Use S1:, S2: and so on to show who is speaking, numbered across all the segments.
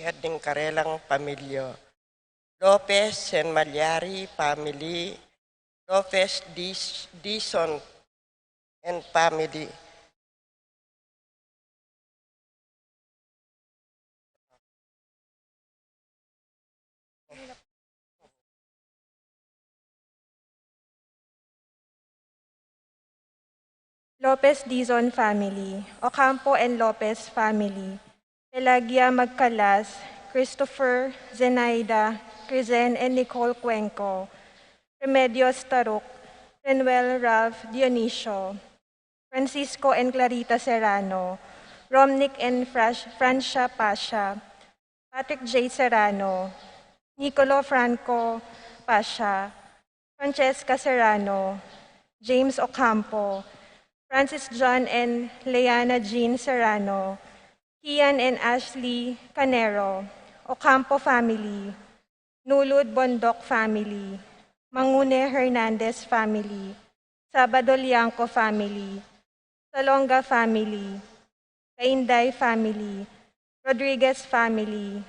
S1: at ng karelang pamilya. Lopez and Malyari family, Lopez Dison and family.
S2: Lopez Dizon family, Ocampo and Lopez family, Pelagia Magcalas, Christopher, Zenaida, Crizen and Nicole Cuenco, Remedios Taruk, Renuel Ralph Dionisio, Francisco and Clarita Serrano, Romnick and Francia Pasha, Patrick J. Serrano, Nicolo Franco Pasha, Francesca Serrano, James Ocampo, Francis John and Leana Jean Serrano, Kian and Ashley Canero, Ocampo family, Nulud Bondok family, Mangune Hernandez family, Sabado Liangco family, Salonga family, Kainday family, Rodriguez family,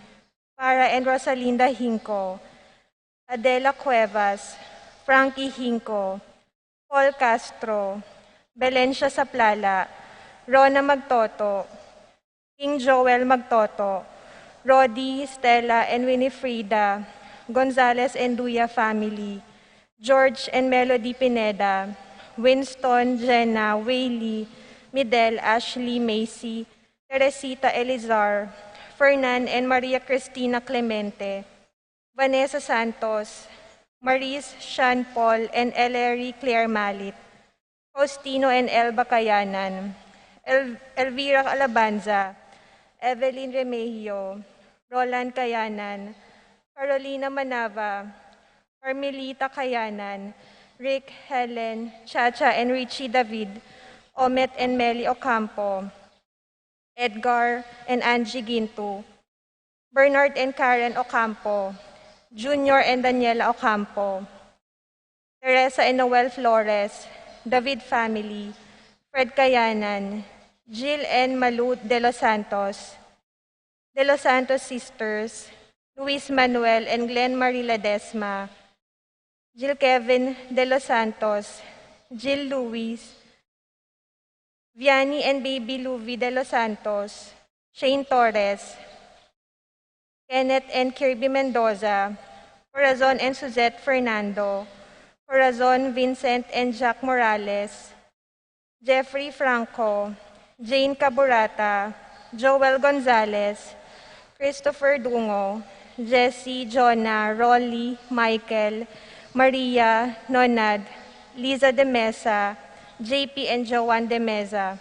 S2: Para and Rosalinda Hinco, Adela Cuevas, Frankie Hinco, Paul Castro, Belencia Saplala, Rona Magtoto, King Joel Magtoto, Rodi, Stella, and Winifrida, Gonzalez and Duya family, George and Melody Pineda, Winston, Jenna, Whaley, Midel, Ashley, Macy, Teresita Elizar, Fernan and Maria Cristina Clemente, Vanessa Santos, Maris Sean Paul, and Ellery Claire Malit, Faustino and Elba Kayanan, Elvira Alabanza, Evelyn Remigio, Roland Kayanan, Carolina Manava, Carmelita Kayanan, Rick, Helen, Chacha and Richie David, Omet and Meli Ocampo, Edgar and Angie Ginto, Bernard and Karen Ocampo, Junior and Daniela Ocampo, Teresa and Noel Flores, David family, Fred Kayanan, Jill and Malu de los Santos sisters, Luis Manuel and Glenn Marie Ledesma, Jill Kevin de los Santos, Jill Luis, Vianney and Baby Luvi de los Santos, Shane Torres, Kenneth and Kirby Mendoza, Corazon and Suzette Fernando, Corazon, Vincent and Jack Morales, Jeffrey Franco, Jane Caburata, Joel Gonzalez, Christopher Dungo, Jesse, Jonah, Rolly, Michael, Maria, Nonad, Liza de Mesa, JP and Joan de Meza,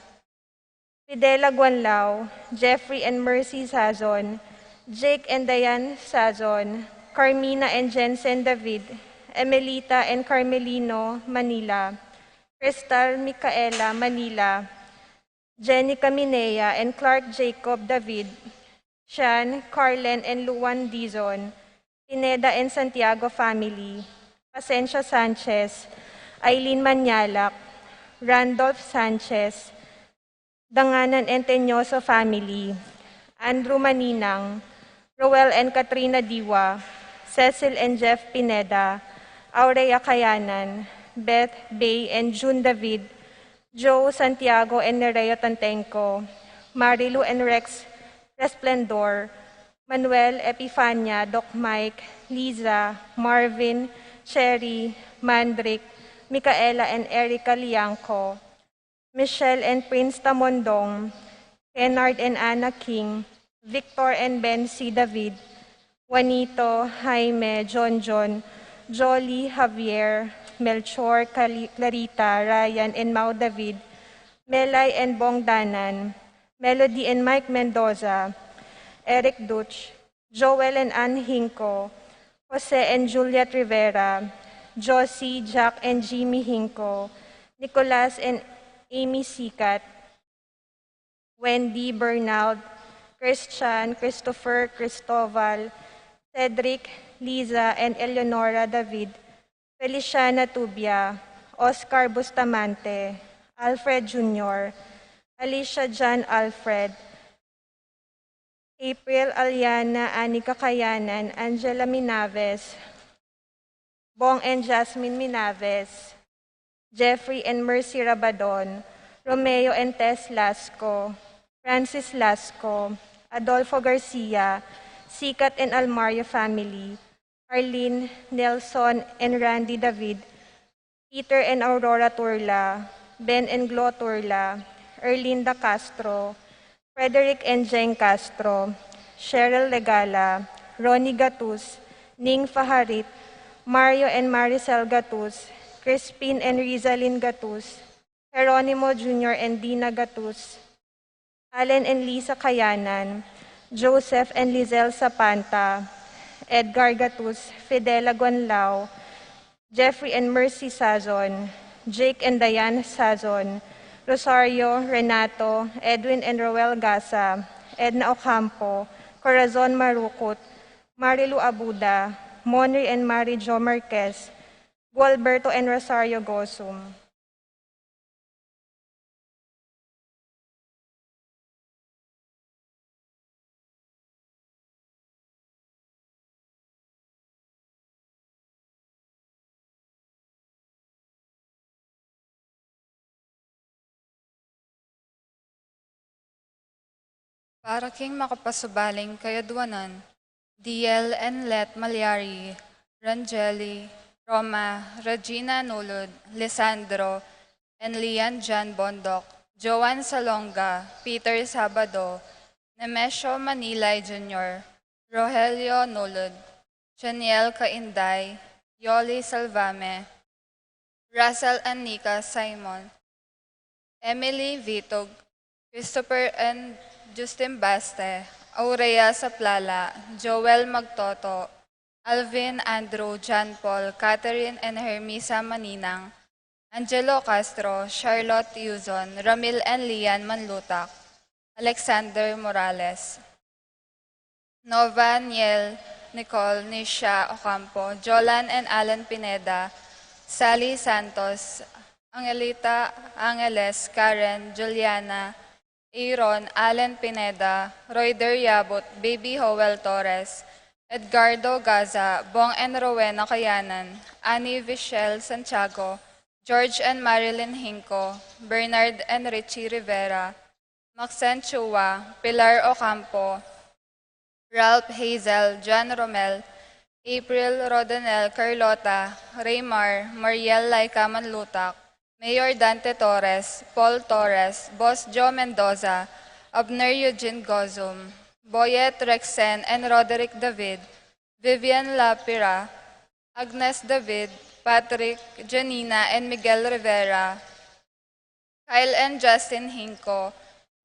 S2: Fidela Guanlao, Jeffrey and Mercy Sazon, Jake and Diane Sazon, Carmina and Jensen David, Emelita and Carmelino, Manila, Crystal Micaela, Manila, Jenny Caminea and Clark Jacob David, Shan, Carlen and Luan Dizon, Pineda and Santiago family, Pasensia Sanchez, Eileen Manyalak, Randolph Sanchez, Danganan and Teñoso family, Andrew Maninang, Roel and Katrina Diwa, Cecil and Jeff Pineda, Aurea Kayanan, Beth Bay and June David, Joe Santiago and Nereo Tantenco, Marilu and Rex Resplendor, Manuel Epifania, Doc Mike, Liza, Marvin, Cherry, Mandrick, Micaela and Erica Liangco, Michelle and Prince Tamondong, Kennard and Anna King, Victor and Ben C. David, Juanito, Jaime, John, Jolly, Javier, Melchor, Clarita, Ryan and Mau David, Melay and Bong Danan, Melody and Mike Mendoza, Eric Dutch, Joel and Ann Hinco, Jose and Juliet Rivera, Josie, Jack and Jimmy Hinco, Nicolas and Amy Sikat, Wendy, Bernald, Christian, Christopher, Cristoval, Cedric, Liza, and Eleonora David, Feliciana Tubia, Oscar Bustamante, Alfred Jr., Alicia John Alfred, April Aliana Anika Kayanan, Angela Minaves, Bong and Jasmine Minaves, Jeffrey and Mercy Rabadon, Romeo and Tess Lasco, Francis Lasco, Adolfo Garcia, Sikat and Almario family, Arlene, Nelson and Randy David, Peter and Aurora Turla, Ben and Glo Turla, Erlinda Castro, Frederick and Jeng Castro, Cheryl Legala, Ronnie Gatus, Ning Faharit, Mario and Maricel Gatus, Crispin and Rizalyn Gatus, Geronimo Jr. and Dina Gatus, Allen and Lisa Kayanan, Joseph and Lizelle Sapanta, Edgar Gatus, Fidela Gonlao, Jeffrey and Mercy Sazon, Jake and Diane Sazon, Rosario, Renato, Edwin and Roel Gasa, Edna Ocampo, Corazon Marukut, Marilu Abuda, Monri and Mari Jo Marquez, Gualberto and Rosario Gosum.
S3: Para king makapasubaling kayadwanan, DL and Let Malyari, Rangeli, Roma, Regina Nulud, Lisandro, and Lian Jan Bondok, Joan Salonga, Peter Sabado, Nemesio Manilay Jr., Rogelio Nulud, Chaniel Kainday, Yoli Salvame, Russell and Nika Simon, Emily Vitog, Christopher and Justin Baste, Aurea Saplala, Joel Magtoto, Alvin Andrew John Paul, Catherine and Hermisa Maninang, Angelo Castro, Charlotte Yuzon, Ramil and Lian Manlutak, Alexander Morales, Nova Niel, Nicole, Nisha Ocampo, Jolan and Alan Pineda, Sally Santos, Angelita Angeles, Karen, Juliana, Aaron, Alan Pineda, Royder Yabot, Baby Howell Torres, Edgardo Gaza, Bong and Rowena Kayanan, Annie Vichelle Santiago, George and Marilyn Hinco, Bernard and Richie Rivera, Maxen Chua, Pilar Ocampo, Ralph Hazel, John Romel, April Rodanel Carlota, Raymar, Mariel Laika Manlutak, Mayor Dante Torres, Paul Torres, Boss Joe Mendoza, Abner Eugene Gozum, Boyet Rexen and Roderick David, Vivian Lapira, Agnes David, Patrick, Janina, and Miguel Rivera, Kyle and Justin Hinco,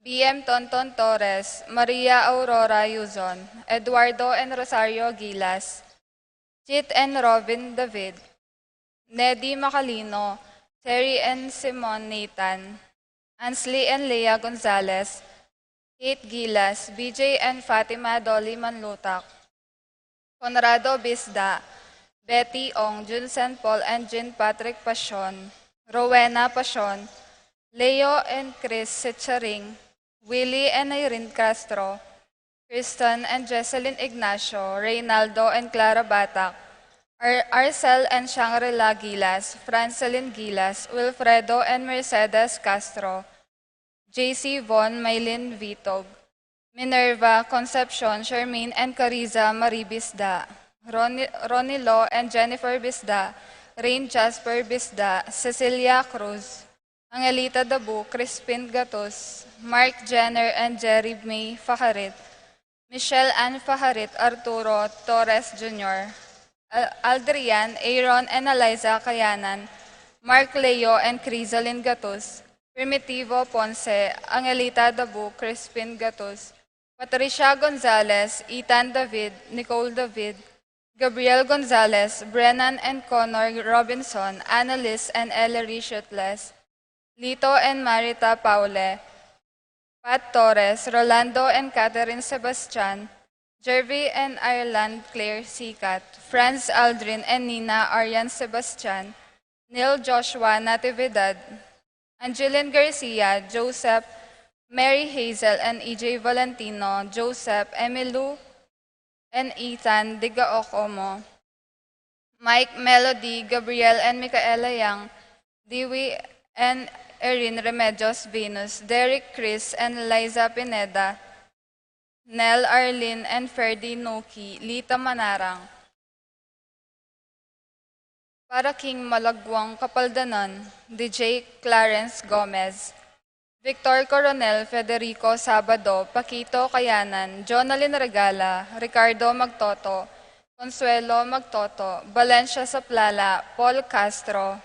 S3: BM Tonton Torres, Maria Aurora Yuzon, Eduardo and Rosario Gilas, Chit and Robin David, Neddy Macalino, Terry and Simon Nathan, Ansley and Leah Gonzalez, Kate Gilas, BJ and Fatima Dolly Manlutak, Conrado Bisda, Betty Ong, Junsen Paul and Jean Patrick Pasion, Rowena Pasion, Leo and Chris Sitcharing, Willie and Irene Castro, Kristen and Jesselyn Ignacio, Reynaldo and Clara Batak, Arcel and Shangri-La Gilas, Francelyn Gilas, Wilfredo and Mercedes Castro, JC Von Maylin Vitog, Minerva, Concepcion, Charmaine and Cariza Marie Bisda, Ronnie Lo and Jennifer Bisda, Rain Jasper Bisda, Cecilia Cruz, Angelita Dabu, Crispin Gatos, Mark Jenner and Jerry May Faharit, Michelle Ann Faharit, Arturo Torres Jr., Aldrian, Aaron and Eliza Kayanan, Mark Leo and Crisalin Gatos, Primitivo Ponce, Angelita Dabu, Crispin Gatos, Patricia Gonzalez, Ethan David, Nicole David, Gabriel Gonzalez, Brennan and Connor Robinson, Annalise and Ellery Shutles, Lito and Marita Paule, Pat Torres, Rolando and Catherine Sebastian, Jervy and Ireland Claire Sikat, Franz Aldrin and Nina Arian Sebastian, Neil Joshua Natividad, Angeline Garcia, Joseph Mary Hazel and E.J. Valentino, Joseph, Emilu, and Ethan Digaocomo, Mike, Melody, Gabriel, and Micaela Yang, Dewey and Erin Remedios Venus, Derek Chris and Liza Pineda, Nell Arlene and Ferdy Noki, Lita Manarang. Para King Malagwang Kapaldanan, DJ Clarence Gomez, Victor Coronel Federico Sabado, Paquito Kayanan, Jonalyn Regala, Ricardo Magtoto, Consuelo Magtoto, Valencia Saplala, Paul Castro,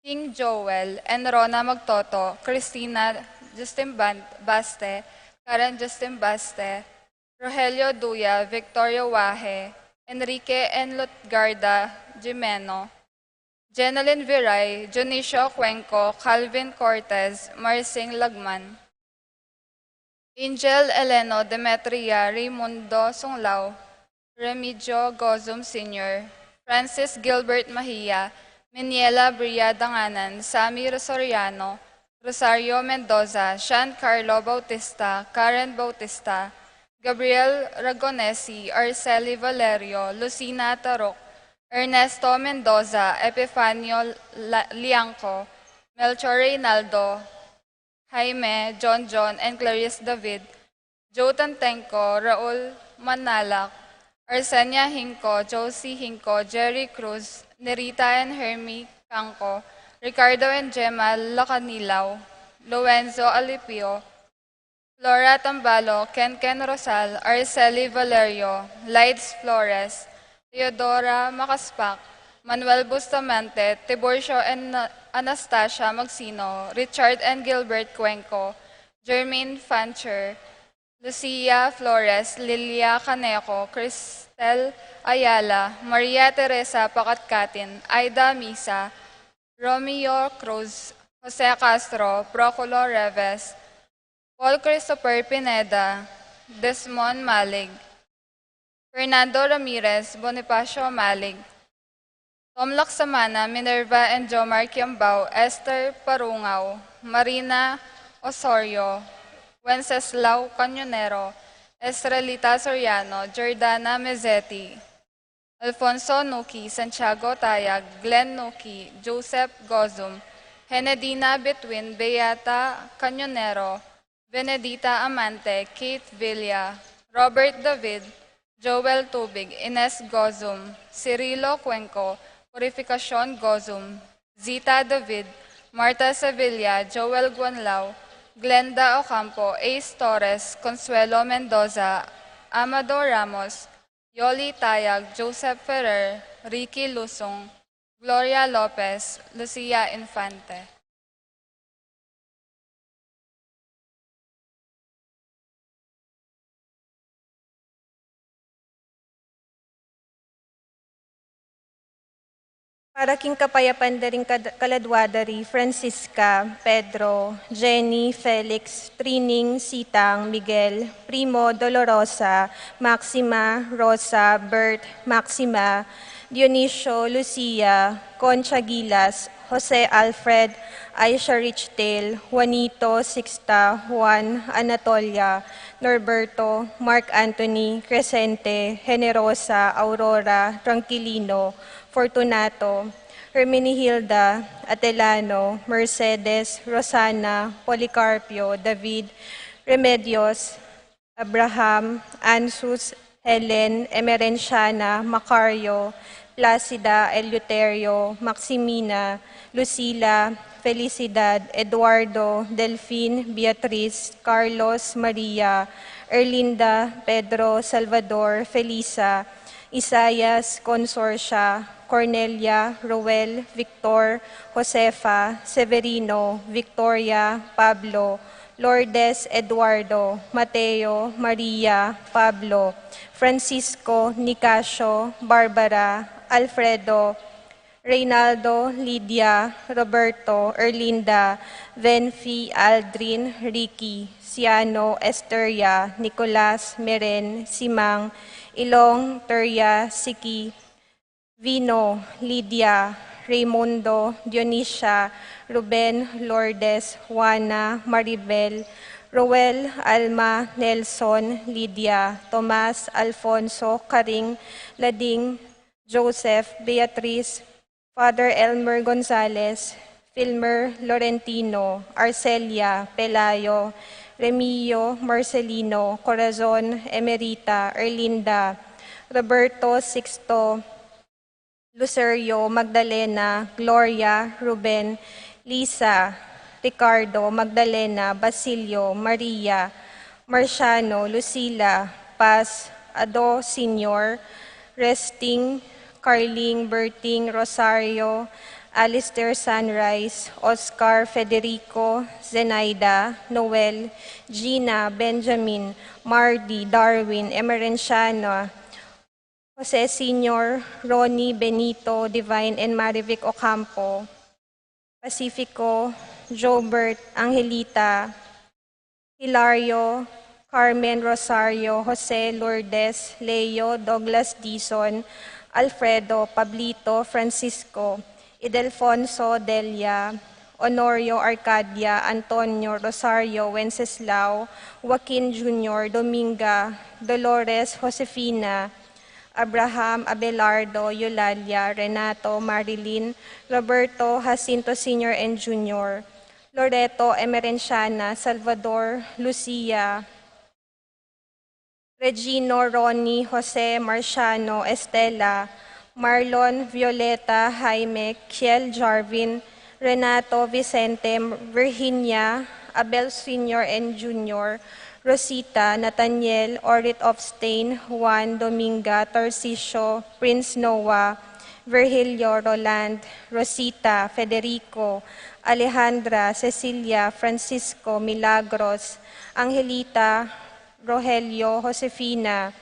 S3: King Joel, and Rona Magtoto, Christina Justin Baste, Karen Justin Baste, Rogelio Duya, Victoria Wahe, Enrique N. Lutgarda Jimeno, Jenalyn Viray, Junicio Cuenco, Calvin Cortez, Marsing Lagman, Angel Eleno Demetria Raimundo Sunglao, Remigio Gozum Sr., Francis Gilbert Mahia, Miniela Bria Danganan, Sammy Rosoriano, Rosario Mendoza, Sean Carlo Bautista, Karen Bautista, Gabriel Ragonesi, Arceli Valerio, Lucina Tarok, Ernesto Mendoza, Epifanio Lianco, Melchor Reynaldo, Jaime, John, and Clarice David, Joe Tantenco, Raul Manalak, Arsenia Hinco, Josie Hinco, Jerry Cruz, Nerita and Hermie Canco, Ricardo and Gemma Lacanilaw, Lorenzo Alipio, Flora Tambalo, Ken Rosal, Arceli Valerio, Lights Flores, Teodora Makaspak, Manuel Bustamante, Tiburcio and Anastasia Magsino, Richard and Gilbert Cuenco, Jermaine Fancher, Lucia Flores, Lilia Caneco, Cristel Ayala, Maria Teresa Pakatkatin, Aida Misa, Romeo Cruz, Jose Castro, Proculo Reves, Paul Christopher Pineda, Desmond Malig, Fernando Ramirez, Bonifacio Malig, Tom Laksamana, Minerva and Jomar Kiambao, Esther Parungaw, Marina Osorio, Wenceslao Canyonero, Estrelita Soriano, Jordana Mezzetti, Alfonso Nuki, Santiago Tayag, Glenn Nuki, Joseph Gozum, Henedina Betwin, Beata Canyonero, Benedita Amante, Kate Villa, Robert David, Joel Tubig, Ines Gozum, Cirilo Cuenco, Purificacion Gozum, Zita David, Marta Sevilla, Joel Guanlao, Glenda Ocampo, Ace Torres, Consuelo Mendoza, Amador Ramos, Yoli Tayag, Joseph Ferrer, Ricky Lusong, Gloria Lopez, Lucia Infante.
S2: Para King Kapayapan daring Kaladwadari, Francisca, Pedro, Jenny, Felix, Trining, Sitang, Miguel, Primo, Dolorosa, Maxima, Rosa, Bert, Maxima, Dionisio, Lucia, Concha Gilas, Jose Alfred, Aisha Richdale, Juanito, Sixta, Juan, Anatolia, Norberto, Mark Anthony, Crescente, Generosa, Aurora, Tranquilino, Fortunato, Hermenihilda, Atelano, Mercedes, Rosana, Policarpio, David, Remedios, Abraham, Ansus, Helen, Emerenciana, Macario, Placida, Eleuterio, Maximina, Lucila, Felicidad, Eduardo, Delfin, Beatriz, Carlos, Maria, Erlinda, Pedro, Salvador, Felisa, Isayas, Consorcia, Cornelia, Roel, Victor, Josefa, Severino, Victoria, Pablo, Lourdes, Eduardo, Mateo, Maria, Pablo, Francisco, Nicasio, Barbara, Alfredo, Reynaldo, Lydia, Roberto, Erlinda, Venfi, Aldrin, Ricky, Ciano, Esteria, Nicolas, Meren, Simang, Ilong, Teria, Siki, Vino, Lydia, Raimundo, Dionisia, Ruben, Lourdes, Juana, Maribel, Roel, Alma, Nelson, Lydia, Tomas, Alfonso, Karing, Lading, Joseph, Beatriz, Father Elmer Gonzalez, Filmer Laurentino, Arcelia, Pelayo, Remillo, Marcelino, Corazon, Emerita, Erlinda, Roberto Sixto, Lucerio, Magdalena, Gloria, Ruben, Lisa, Ricardo, Magdalena, Basilio, Maria, Marciano, Lucila, Paz, Ado, Senior, Resting, Carling, Berting, Rosario, Alistair Sunrise, Oscar, Federico, Zenaida, Noel, Gina, Benjamin, Mardy, Darwin, Emerenciano, Jose Senior, Ronnie, Benito, Divine, and Marivic Ocampo, Pacifico, Jobert, Angelita, Hilario, Carmen Rosario, Jose Lourdes, Leo, Douglas Dizon, Alfredo, Pablito, Francisco, Idelfonso, Delia, Honorio, Arcadia, Antonio, Rosario, Wenceslao, Joaquin Jr., Dominga, Dolores, Josefina, Abraham, Abelardo, Eulalia, Renato, Marilyn, Roberto, Jacinto Sr. and Jr., Loreto, Emerenciana, Salvador, Lucia, Regino, Ronnie, Jose, Marciano, Estela, Marlon, Violeta, Jaime, Kiel, Jarvin, Renato, Vicente, Virginia, Abel Sr. and Jr., Rosita, Nathaniel, Orit of Stain, Juan, Dominga, Tarcisio, Prince Noah, Virgilio, Roland, Rosita, Federico, Alejandra, Cecilia, Francisco, Milagros, Angelita, Rogelio, Josefina,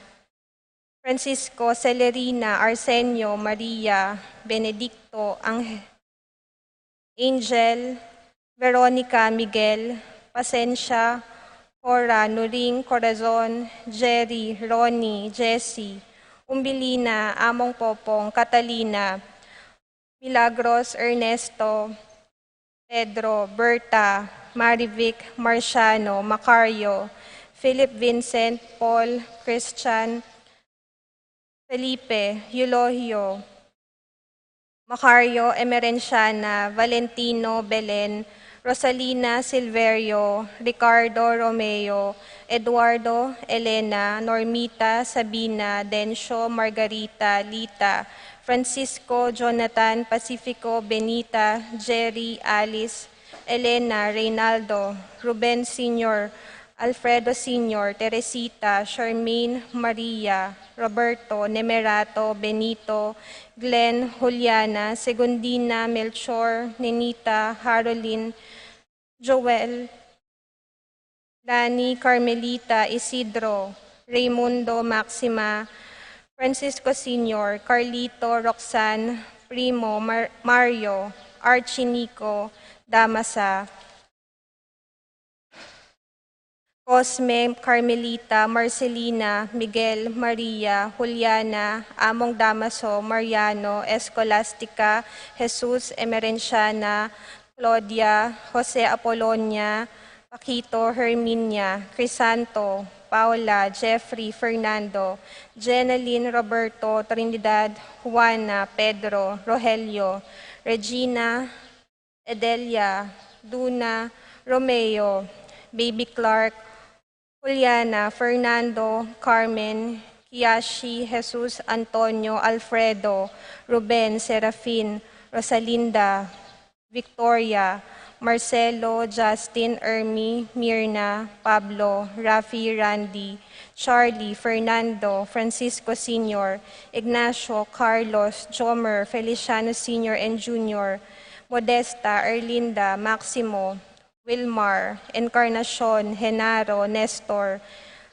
S2: Francisco, Celerina, Arsenio, Maria, Benedicto, Angel, Veronica, Miguel, Pasencia, Cora, Nuring, Corazon, Jerry, Ronnie, Jessie, Umbilina, Among Popong, Catalina, Milagros, Ernesto, Pedro, Berta, Marivic, Marciano, Macario, Philip Vincent, Paul, Christian, Felipe, Eulogio, Macario, Emerenciana, Valentino, Belen, Rosalina, Silverio, Ricardo, Romeo, Eduardo, Elena, Normita, Sabina, Dencio, Margarita, Lita, Francisco, Jonathan, Pacifico, Benita, Jerry, Alice, Elena, Reynaldo, Ruben Sr., Alfredo Sr., Teresita, Charmaine, Maria, Roberto, Nemerato, Benito, Glenn, Juliana, Segundina, Melchor, Nenita, Haroline, Joel, Dani, Carmelita, Isidro, Raimundo, Maxima, Francisco Sr., Carlito, Roxanne, Primo, Mario, Archie, Nico, Damasa, Cosme, Carmelita, Marcelina, Miguel, Maria, Juliana, Among Damaso, Mariano, Escolastica, Jesus, Emerenciana, Claudia, Jose Apolonia, Paquito, Herminia, Crisanto, Paula, Jeffrey, Fernando, Jeneline, Roberto, Trinidad, Juana, Pedro, Rogelio, Regina, Edelia, Duna, Romeo, Baby Clark, Juliana, Fernando, Carmen, Kiyashi, Jesus, Antonio, Alfredo, Ruben, Serafin, Rosalinda, Victoria, Marcelo, Justin, Ermi, Mirna, Pablo, Rafi, Randy, Charlie, Fernando, Francisco Sr., Ignacio, Carlos, Jomer, Feliciano Sr. and Jr., Modesta, Erlinda, Maximo, Wilmar, Encarnacion, Genaro, Nestor,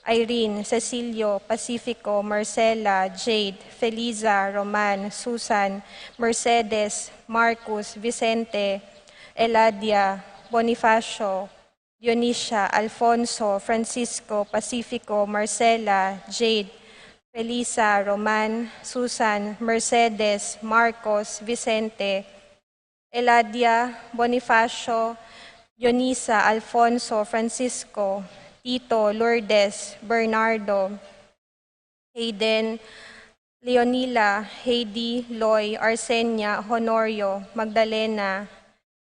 S2: Irene, Cecilio, Pacifico, Marcela, Jade, Feliza, Roman, Susan, Mercedes, Marcus, Vicente, Eladia, Bonifacio, Dionisia, Alfonso, Francisco, Pacifico, Marcela, Jade, Felisa, Roman, Susan, Mercedes, Marcos, Vicente, Eladia, Bonifacio, Dionisa, Alfonso, Francisco, Tito, Lourdes, Bernardo, Hayden, Leonila, Heidi, Loy, Arsenia, Honorio, Magdalena,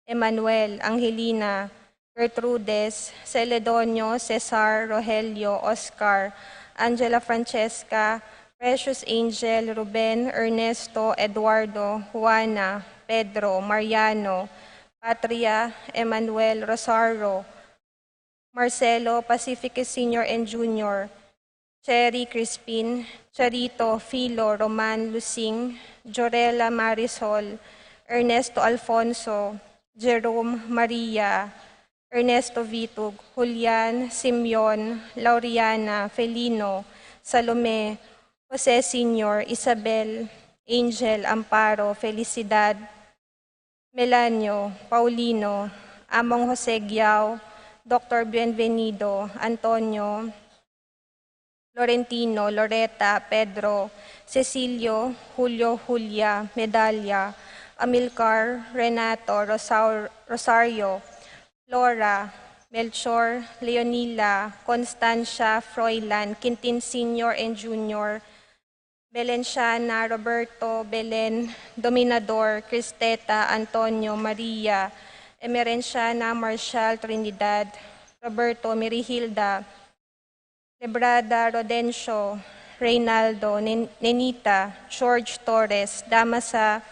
S2: Emmanuel, Angelina, Gertrudes, Celedonio, Cesar, Rogelio, Oscar, Angela Francesca, Precious Angel, Ruben, Ernesto, Eduardo, Juana, Pedro, Mariano, Patria, Emmanuel, Rosario, Marcelo, Pacific Senior and Junior, Cherry, Crispin, Charito, Filo, Roman, Lusing, Jorela, Marisol, Ernesto Alfonso, Jerome, Maria, Ernesto Vitug, Julian, Simeon, Lauriana, Felino, Salome, Jose Senior, Isabel, Angel, Amparo, Felicidad, Melanio, Paulino, Among Jose Giao, Dr. Bienvenido, Antonio, Florentino, Loretta, Pedro, Cecilio, Julio, Julia, Medalla, Amilcar, Renato, Rosario, Flora, Melchor, Leonila, Constancia, Froilan, Quintin Senior and Junior, Belenciana, Roberto, Belen, Dominador, Cristeta, Antonio, Maria, Emerenciana, Marshall, Trinidad, Roberto, Mirihilda, Lebrada, Rodencio, Reynaldo, Nenita, George Torres, Damasa,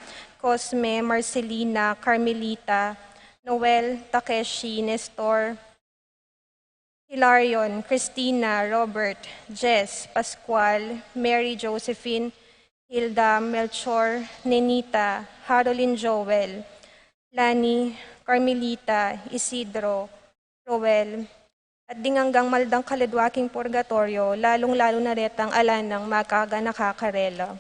S2: Cosme, Marcelina, Carmelita, Noel, Takeshi, Nestor, Hilarion, Christina, Robert, Jess, Pascual, Mary Josephine, Hilda, Melchor, Nenita, Haroline Joel, Lani, Carmelita, Isidro, Roel, at hanggang maldang kalidwaking purgatorio, lalong-lalo na retang alanang makaga nakakarela.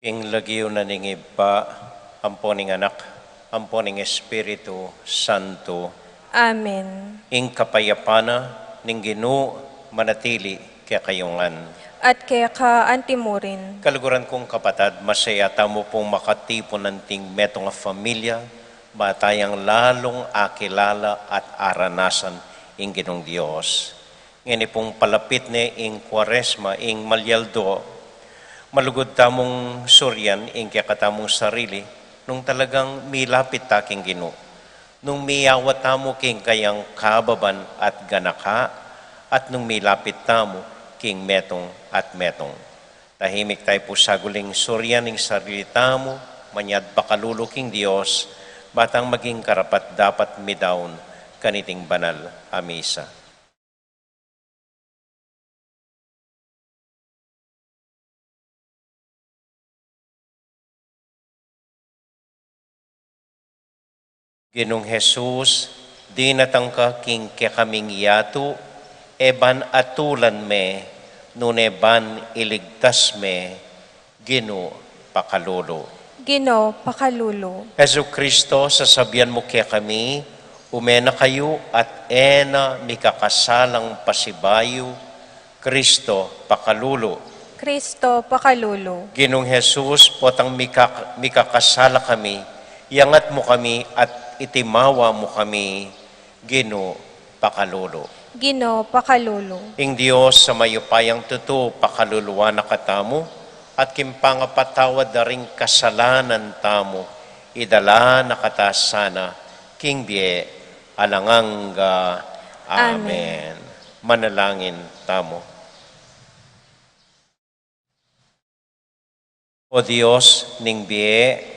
S4: Ing lagyo na ningib pa, amponing anak, amponing Espiritu Santo,
S2: Amen.
S4: ing kapayapana, ning Ginoo manatili kaya kayungan.
S2: At kaya ka antimurin.
S4: Kaluguran kong kapatad, masaya tamo pong makatipon ng ting metong familya, batayang lalong akilala at aranasan ing Ginong Dios. Ngini pong palapit ni ing Kwaresma, ing Malyaldo, malugod tamong suryan ing kaya katamong sarili, nung talagang milapit taking Ginoo. Nung miyawat tamo king kayang kababan at ganaka, at nung milapit tamo king metong at metong. Tahimik tayo po sa guling suryan ng sarili tamo, manyad pakalulu king Diyos, batang maging karapat dapat midaon kaniting banal a misa. Ginong Jesus, di natangka king kaming yato, eban atulan me, nuneban iligtas me, Gino pakalolo.
S2: Gino, pakalulo.
S4: Jesu Kristo, sasabihan mo kaya kami, umena kayo at ena mikakasalang pasibayo, Kristo pakalulo.
S2: Kristo, pakalulo.
S4: Ginong Jesus, potang mikakasala kami, iangat mo kami at itimawa mo kami, Gino pakalolo.
S2: Gino, pakalulo.
S4: Ing Diyos sa mayupayang tuto, pakaluluwa na katamo, at kimpangapatawad na ring kasalanan tamo, idala na katasana, King Bie, alanganga. Amen. Manalangin tamo. O Diyos, ning Bie,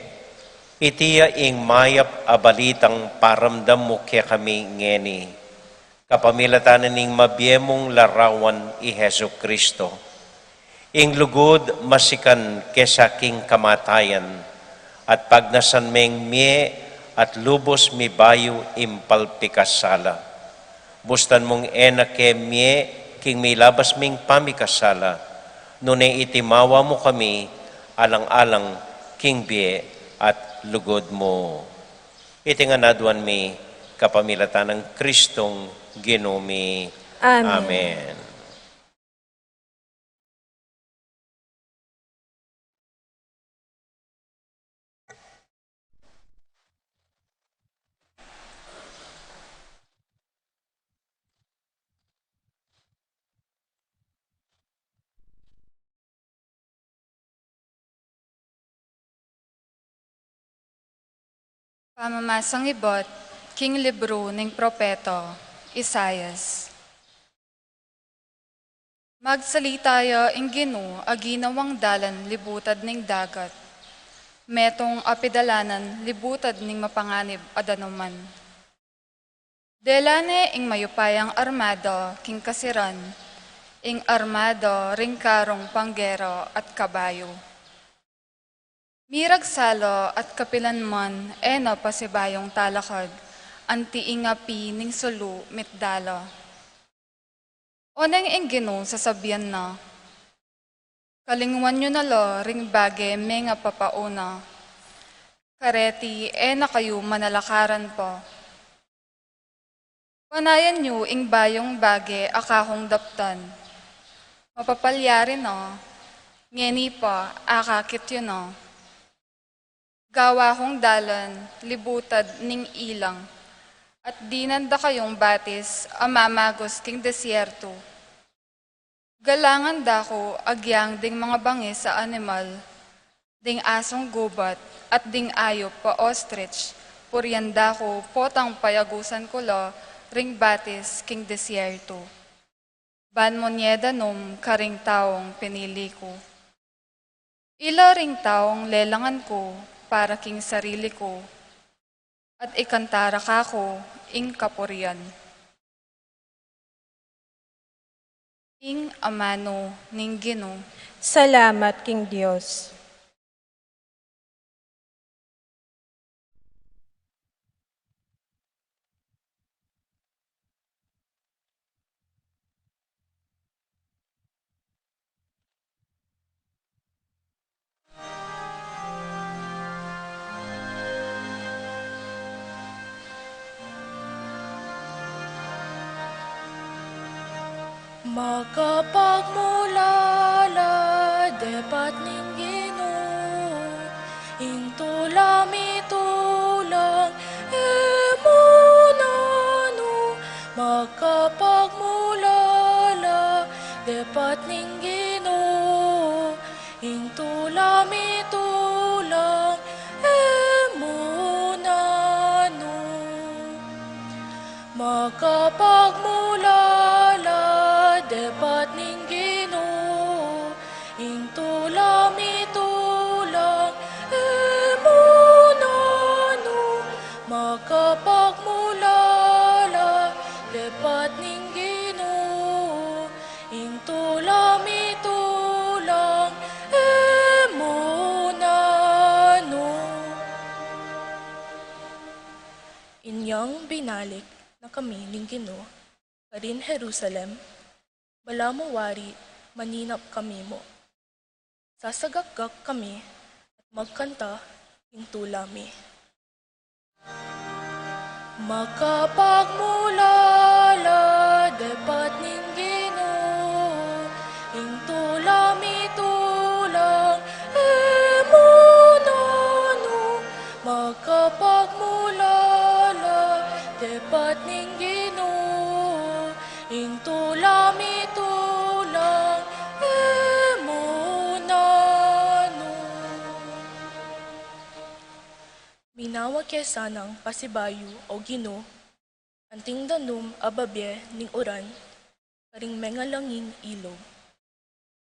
S4: itiya ing mayap abalitang paramdam mo kaya kami ngeni, kapamilatanan ning mabiyemong larawan i Hesu Kristo. Ing lugod masikan kesa king kamatayan, at pagnasan meng mie at lubos mi bayo impalpikasala. Bustan mong ena ke mie king milabas ming pamikasala, nune itimawa mo kami alang-alang king bie at lugod mo. Itinganadwan mi kapamilatan ng Kristong Ginumi.
S2: Amen.
S4: Amen.
S3: Pamamasang ibot, King Libro ning Propeto, Isayas. Magsalitayo ing Ginoo aginawang dalan libutad ning dagat. Metong apidalanan libutad ning mapanganib adanuman. Delane ing mayupayang armado king kasiran, ing armado ring karong panggero at kabayo. Mirag salo at kapilanman eno pasibayong talakad, anti ingapi ning sulu mitdalo. Oneng ing Ginoo sasabihan na, kalingwan nyo na lo ring bage may nga papauna. Kareti ena kayo manalakaran po. Panayan nyo ing bayong bage akahong daptan. Mapapalyarin no, ngeni pa akakit yun no. Gawa kong dalan, libutad ning ilang, at dinanda kayong batis, amamagos king desyerto. Galangan dako agyang ding mga bangis sa animal, ding asong gubat, at ding ayop pa ostrich, puryanda ko potang payagusan ko lo, ring batis king desyerto. Ban monyeda num karing taong pinili ko. Ila ring taong lelangan ko, para king sarili ko, at ikantara ka ko, ing kapurian. Ing amano ning Ginoo.
S2: Salamat, King Diyos.
S5: Makapagmulala dapat ning Ginoo, intulami tulang emunano. Makapagmulala dapat ning Ginoo, intulami tulang emunano. Makapagmulala dapat ning Ginoo, intulami tulang emunano. Makapagmulala dapat ning Ginoo, intulami tulang emunano. Inyang binalik na kami ning Ginoo karin Jerusalem, bala mo wari maninap kami mo. Sasagakgak kami at magkanta ing tulami. Makapagmulala dapat ning Ginoo, ing tulami tulang emunano. Makapagmulala dapat ning Ginoo, ing tulami tulang emunano. Minawa sanang pasibayu o Ginoo, anting danum ababye ning uran, karing mengalangin ilog.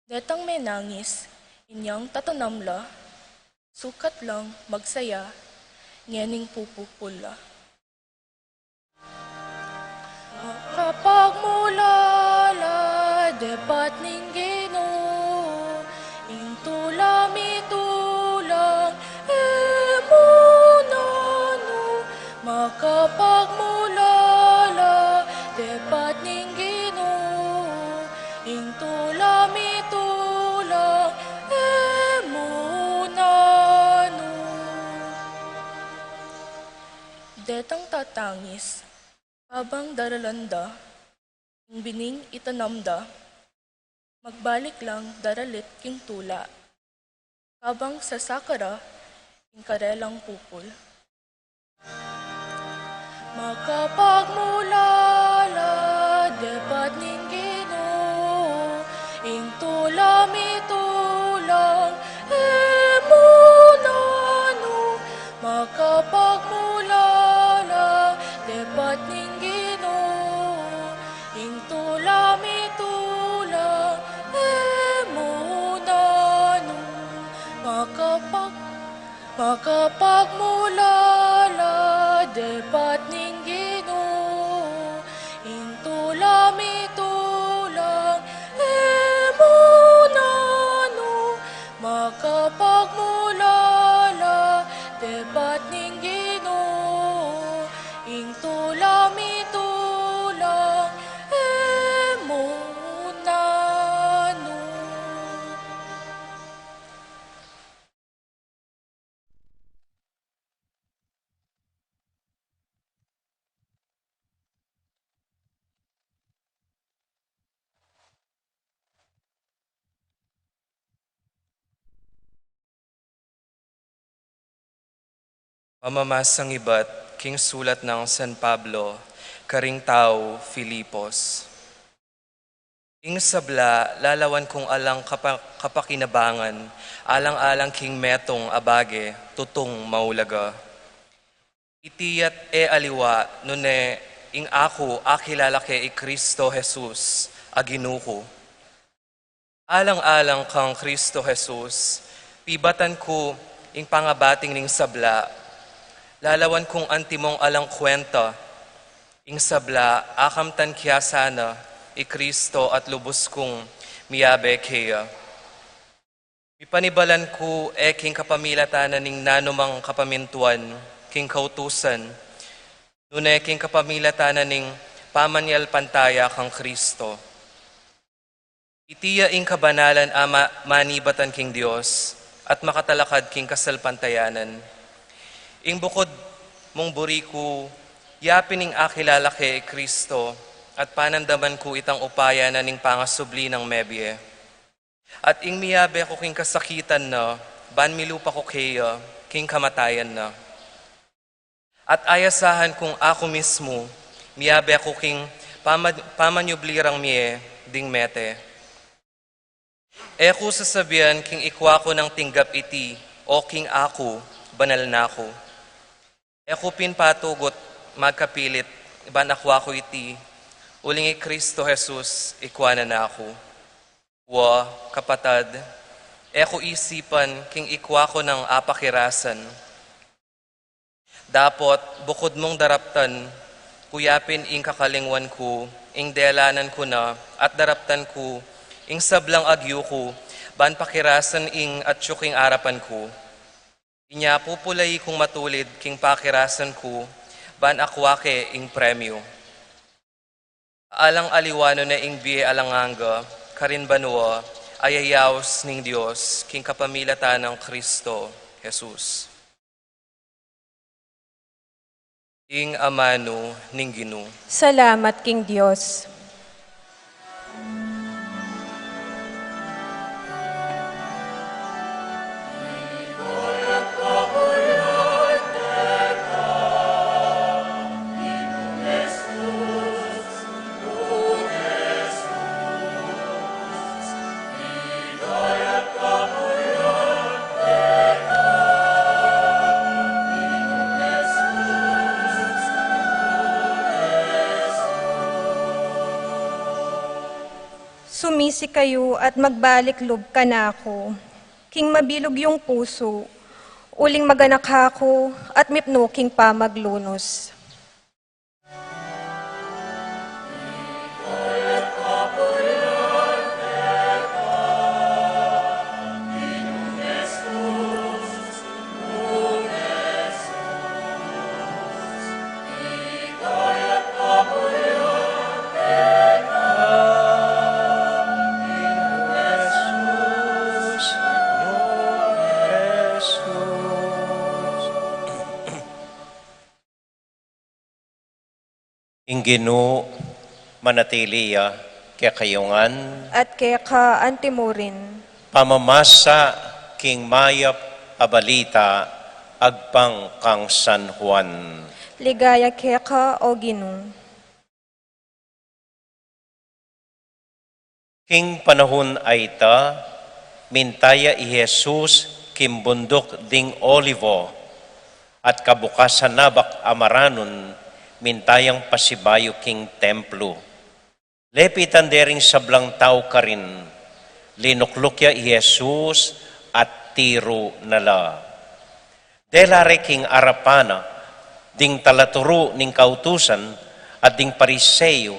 S5: Detang menangis, inyang tatanamla, sukat lang magsaya, ngening pupupula. Makapagmulala dapat ning Ginoo, ing tulami tulang emunano. Makapagmulala dapat ning Ginoo, ing tulami tulang emunano. Detang tatangis, habang daralanda, ing bining itanamda, magbalik lang daralit king tula, habang sasakara, ing karelang pupul. Makapagmulala dapat ning Ginoo, ing tulami tulang emunano. Makapagmulala dapat ning Ginoo, ing tulami tulang emunano. Makapagmulala dapat ning Ginoo, ing tulami tulang emunano. Makapagmulala dapat ning Ginoo, ing tulami tulang emunano.
S6: Pamamasang iba't king sulat ng San Pablo, karing tao Filipos. Ing sabla, lalawan kong alang kapakinabangan, alang-alang king metong abage, tutong maulaga. Itiyat aliwa, nune, ing ako akilalake Kristo Jesus, aginuko. Alang-alang kang Kristo Jesus, pibatan ko ing pangabating ning sabla, lalawan kong antimong alang kwenta, ing sabla, akamtan kya sana, Kristo at lubos kong miyabe kaya. Ipanibalan ko king kapamilatanan ning nanumang kapamintuan, king kautusan, nune king kapamilatanan ning pamanyal pantaya kang Kristo. Itiya ing kabanalan ama manibatan king Dios, at makatalakad king kasalpantayanan. Ing bukod mong buriku, yapining akilalake Kristo, at panandaman ko itang upaya na ning pangasubli ng mebye. At ing miyabe ko king kasakitan na, ban milupa ko kayo, king kamatayan na. At ayasahan kung ako mismo, miyabe ko king pamanyublirang miye, ding mete. Eko sasabihan king ikwa ko ng tinggap iti, o king ako, banal na ako. Eko pinpatugot, magkapilit, ban akwa ko iti, uling Kristo Jesus, ikwa na ako. Wa, kapatad, eko isipan, king ikwa ko ng apakirasan. Dapot, bukod mong daraptan, kuyapin ing kakalingwan ko, ing delanan ko na, at daraptan ko, ing sablang agyo ko, ban pakirasan ing atsyuking arapan ko. Inya pupulay kong matulid, king pakirasan ko, ban akwake ing premyo. Alang aliwano na ing biye alanganga, karin banwa, ayayaos ning Diyos, king kapamilata ng Kristo, Jesus. Ing amano ning Ginoo.
S2: Salamat, King Diyos. Sumisi kayo at magbalik loob ka na ako. King mabilog yung puso, uling maganak ako at mipno king pamaglunos.
S4: Ginoo manatiliya kaya kayungan,
S2: At kaya ka antimurin,
S4: pamamasa king mayap abalita, agpang kang San Juan.
S2: ligaya kaya ka o Ginoo.
S4: King panahon ay ta, mintaya i Jesus kimbundok ding Olivo, at kabukasan nabak amaranon, mintayang pasibayo king templo. Lepitan dering sablang tao ka rin, linuklukya i Jesus at tiro nala. Delare king arapana, ding talaturo ning kautusan, at ding pariseyo,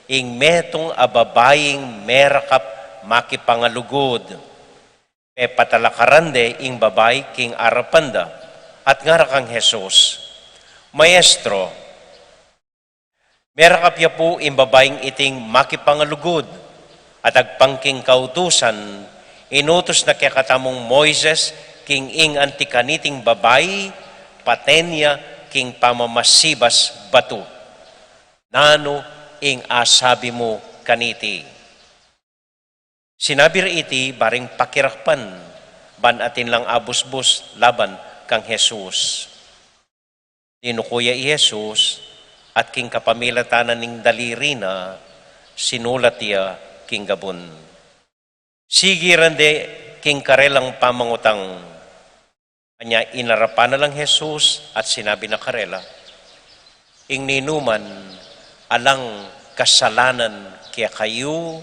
S4: ing metong ababaying merakap makipangalugod. E patalakarande ing babay king arapanda, at ngarakang Jesus. Maestro, merakap ya po imbabaying iting makipangalugod at agpangking kautusan, inutos na kaya katamong Moises, king ing antikaniting babay, patenya, king pamamasibas batu. Nano ing asabi mo kaniti. Sinabi iti baring pakirakpan, ban atin lang abusbus laban kang Jesus. Dinukuya i Jesus, at king kapamilatanan ning daliri na sinulat iya king gabon. Sige rande king karelang pamangutang. Kanya inarapan na lang Jesus at sinabi na karela, ing ninuman alang kasalanan kaya kayo,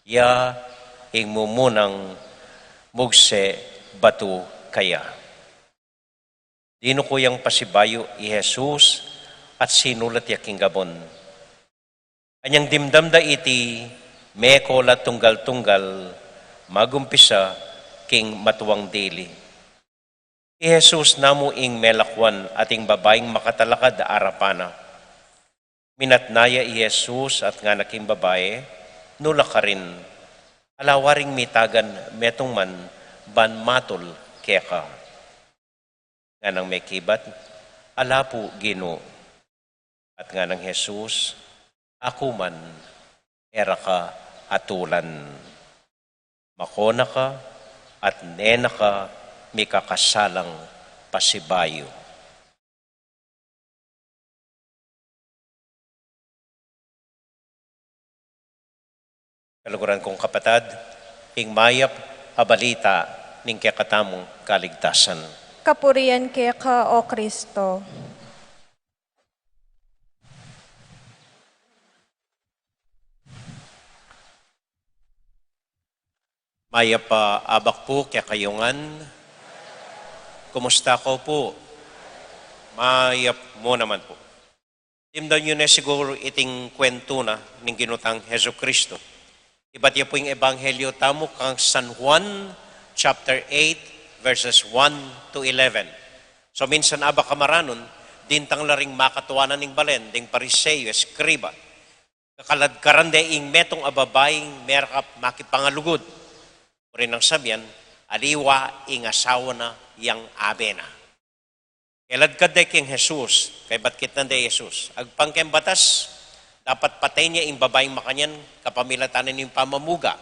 S4: ya ing mumunang mugse batu kaya. Dinukuyang pasibayo i Jesus, at sinulat yaking gabon. Anyang dimdamda iti, meko la tunggal-tunggal, magumpisa king matuwang dili. I Jesus namu ing melakwan ating babaeng makatalakad arapana. Minatnaya i Jesus at nga naking babae, nula ka rin, alawaring mitagan metong man, ban matol keka. Nga nang may kibat, ala po Ginoo. At nga ng Jesus, Ako man, era ka atulan. Makona ka at nena ka, mikakasalang pasibayo. Kaluguran kong kapatad, ing mayap abalita ning kakatamong kaligtasan.
S2: Kapurian kaya ka, O Kristo.
S4: Mayap abak po kaya kayungan. Kumusta ko po? Mayap mo naman po. Timdan nyo na siguro iting kwento na ning ginutang Heso Kristo. Iba't niya po yung Ebanghelyo tamo kang San Juan, chapter 8, verses 1 to 11. So minsan aba kamaranon, dintang laring makatuwanan ning balen, ding pariseyo, eskriba. Kakalad ing metong ababaying merakap makipangalugod. O rin ang sabihan, aliwa ing asawa na yang abe na. Kailad kaday king Jesus, kay batkit na day Jesus. Agpangkem batas, dapat patay niya ing babaying makanyan, kapamilatanin yung pamamuga.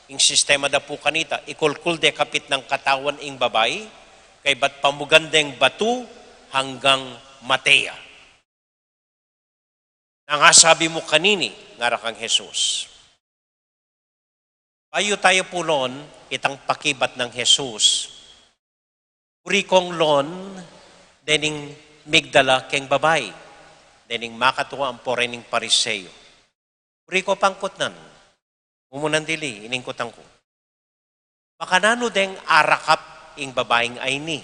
S4: Ing sistema da po kanita, ikulkul de kapit ng katawan ing babay, kay bat pamugandeng batu hanggang mateya. Nangasabi mo kanini, ngara kang Jesus. Payo tayo po lon, itang pakibat ng Jesus. Uri kong lon, dening migdala keng babay. Dening makatuwa ang porening pariseyo. Uri ko pangkot nan. Umunan dili, iningkutan ko. Makanano deng arakap ing babaeng ay ni.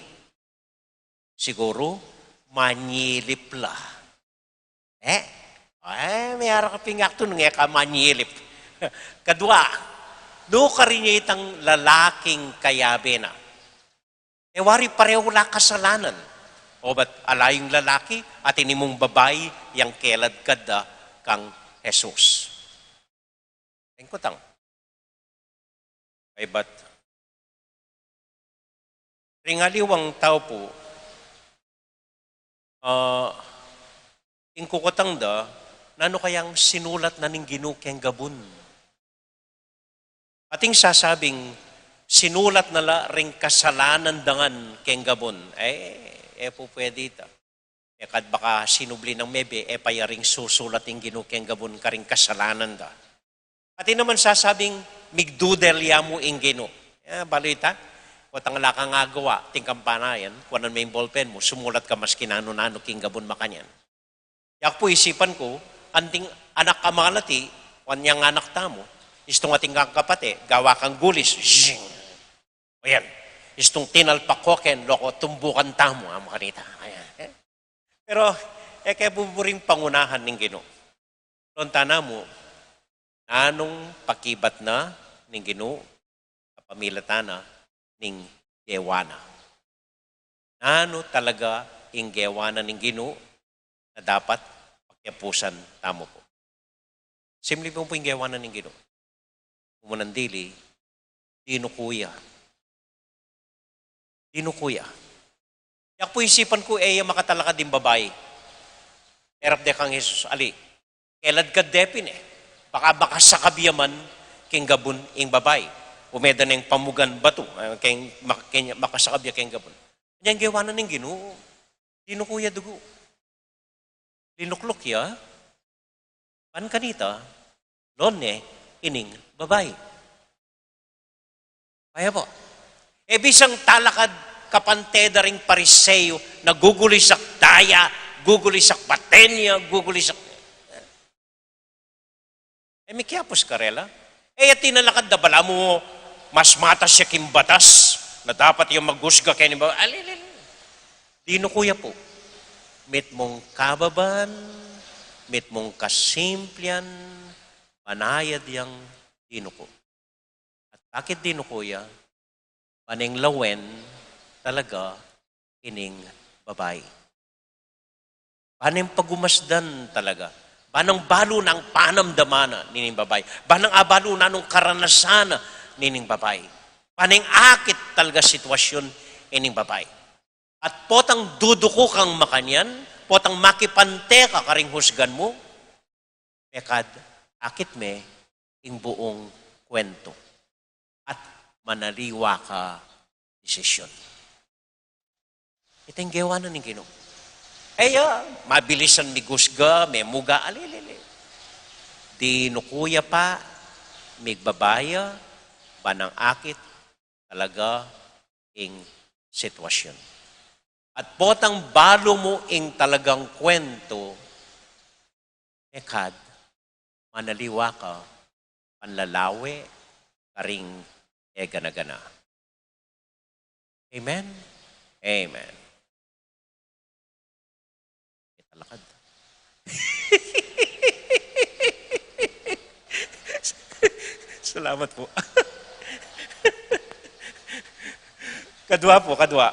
S4: Siguro, manyilip la. May arakap ing akto nung ka manyilip. Kadwa, do ka rin niya itang lalaking kayabe na. Wari pareho la kasalanan. O ba't alayong lalaki at inimong babae yang kelad kada kang Jesus. Engkutang. Ay ba't ringaliwang tao po ingkukutang da nano kayang sinulat na ning ginukeng gabun. Ating sasabing sinulat na la ring kasalanan dangan keng gabun. Po pwede ito. Kad baka sinubli ng mebe, payaring susulat yung ginukeng gabon karing kasalanan da. At naman sasabing, migdudel yamu ing gino. Balita, kung tangla ka nga gawa, ting kampanayan, kung may ballpen mo, sumulat ka mas kinano-nano king gabon makanyan. Yak po isipan ko, anting anak kamalati, kung niyang anak tamo, istong ating kakapate, gawa kang gulis, zing. O yan. Istong tinalpakoken, loko, tumbukan tamo, makanita. Pero, kaya buburing pangunahan ng Ginoo. Lontana mo, anong pakibat na ng Ginoo, kapamilatana ng gewana. Ano talaga ang gewana ng Ginoo na dapat pagyapusan tamo po. Simple po yung gewana ng Ginoo. Umunandili, dinukuya. Dinukuya. Yak po isipan ko, makatalakad din babae. Erap de kang Jesus, ali. Kelad ka depin Baka sa kabiyaman, king gabun ing babae. Umeda na yung pamugan bato, makasakabya king gabun. Kanyang gawanan ng Ginoo. Dinukuya dugo. Linuklok ya. Pan kanita, lone, ining babae. Kaya po. Bisang talakad kapanteda ring pariseyo na gugulisak daya, gugulisak patenya, gugulisak... may kiapos karela. Tinalakad na bala mo, mas matas siya kimbatas na dapat yung magusga kayo ni ba? Alilil. Dino kuya po. Mit mong kababan, mit mong kasimplian, panayad yang dino ko. At bakit dino kuya? Paning lawen talaga ining babae. Paning pagumasdan talaga. Banang balo ng panamdamana nining babae. Banang abalo na nung karanasana nining babae. Paning akit talaga sitwasyon ining babae. At potang duduko kang makanyan, potang makipante ka karing husgan mo, Mekad, akit me, ing buong kwento. At manaliwa ka desisyon. Itong gawa na ng Ginoo. Mabilisan mi gusga, may muga, alilili. Di nukuya pa, migbabaya, banang akit, talaga, ing sitwasyon. At potang balo mo ing talagang kwento, Mekad, manaliwa ka, panlalawi, karing gana-gana. Amen? Amen. Italakad. Salamat po. Kadwa.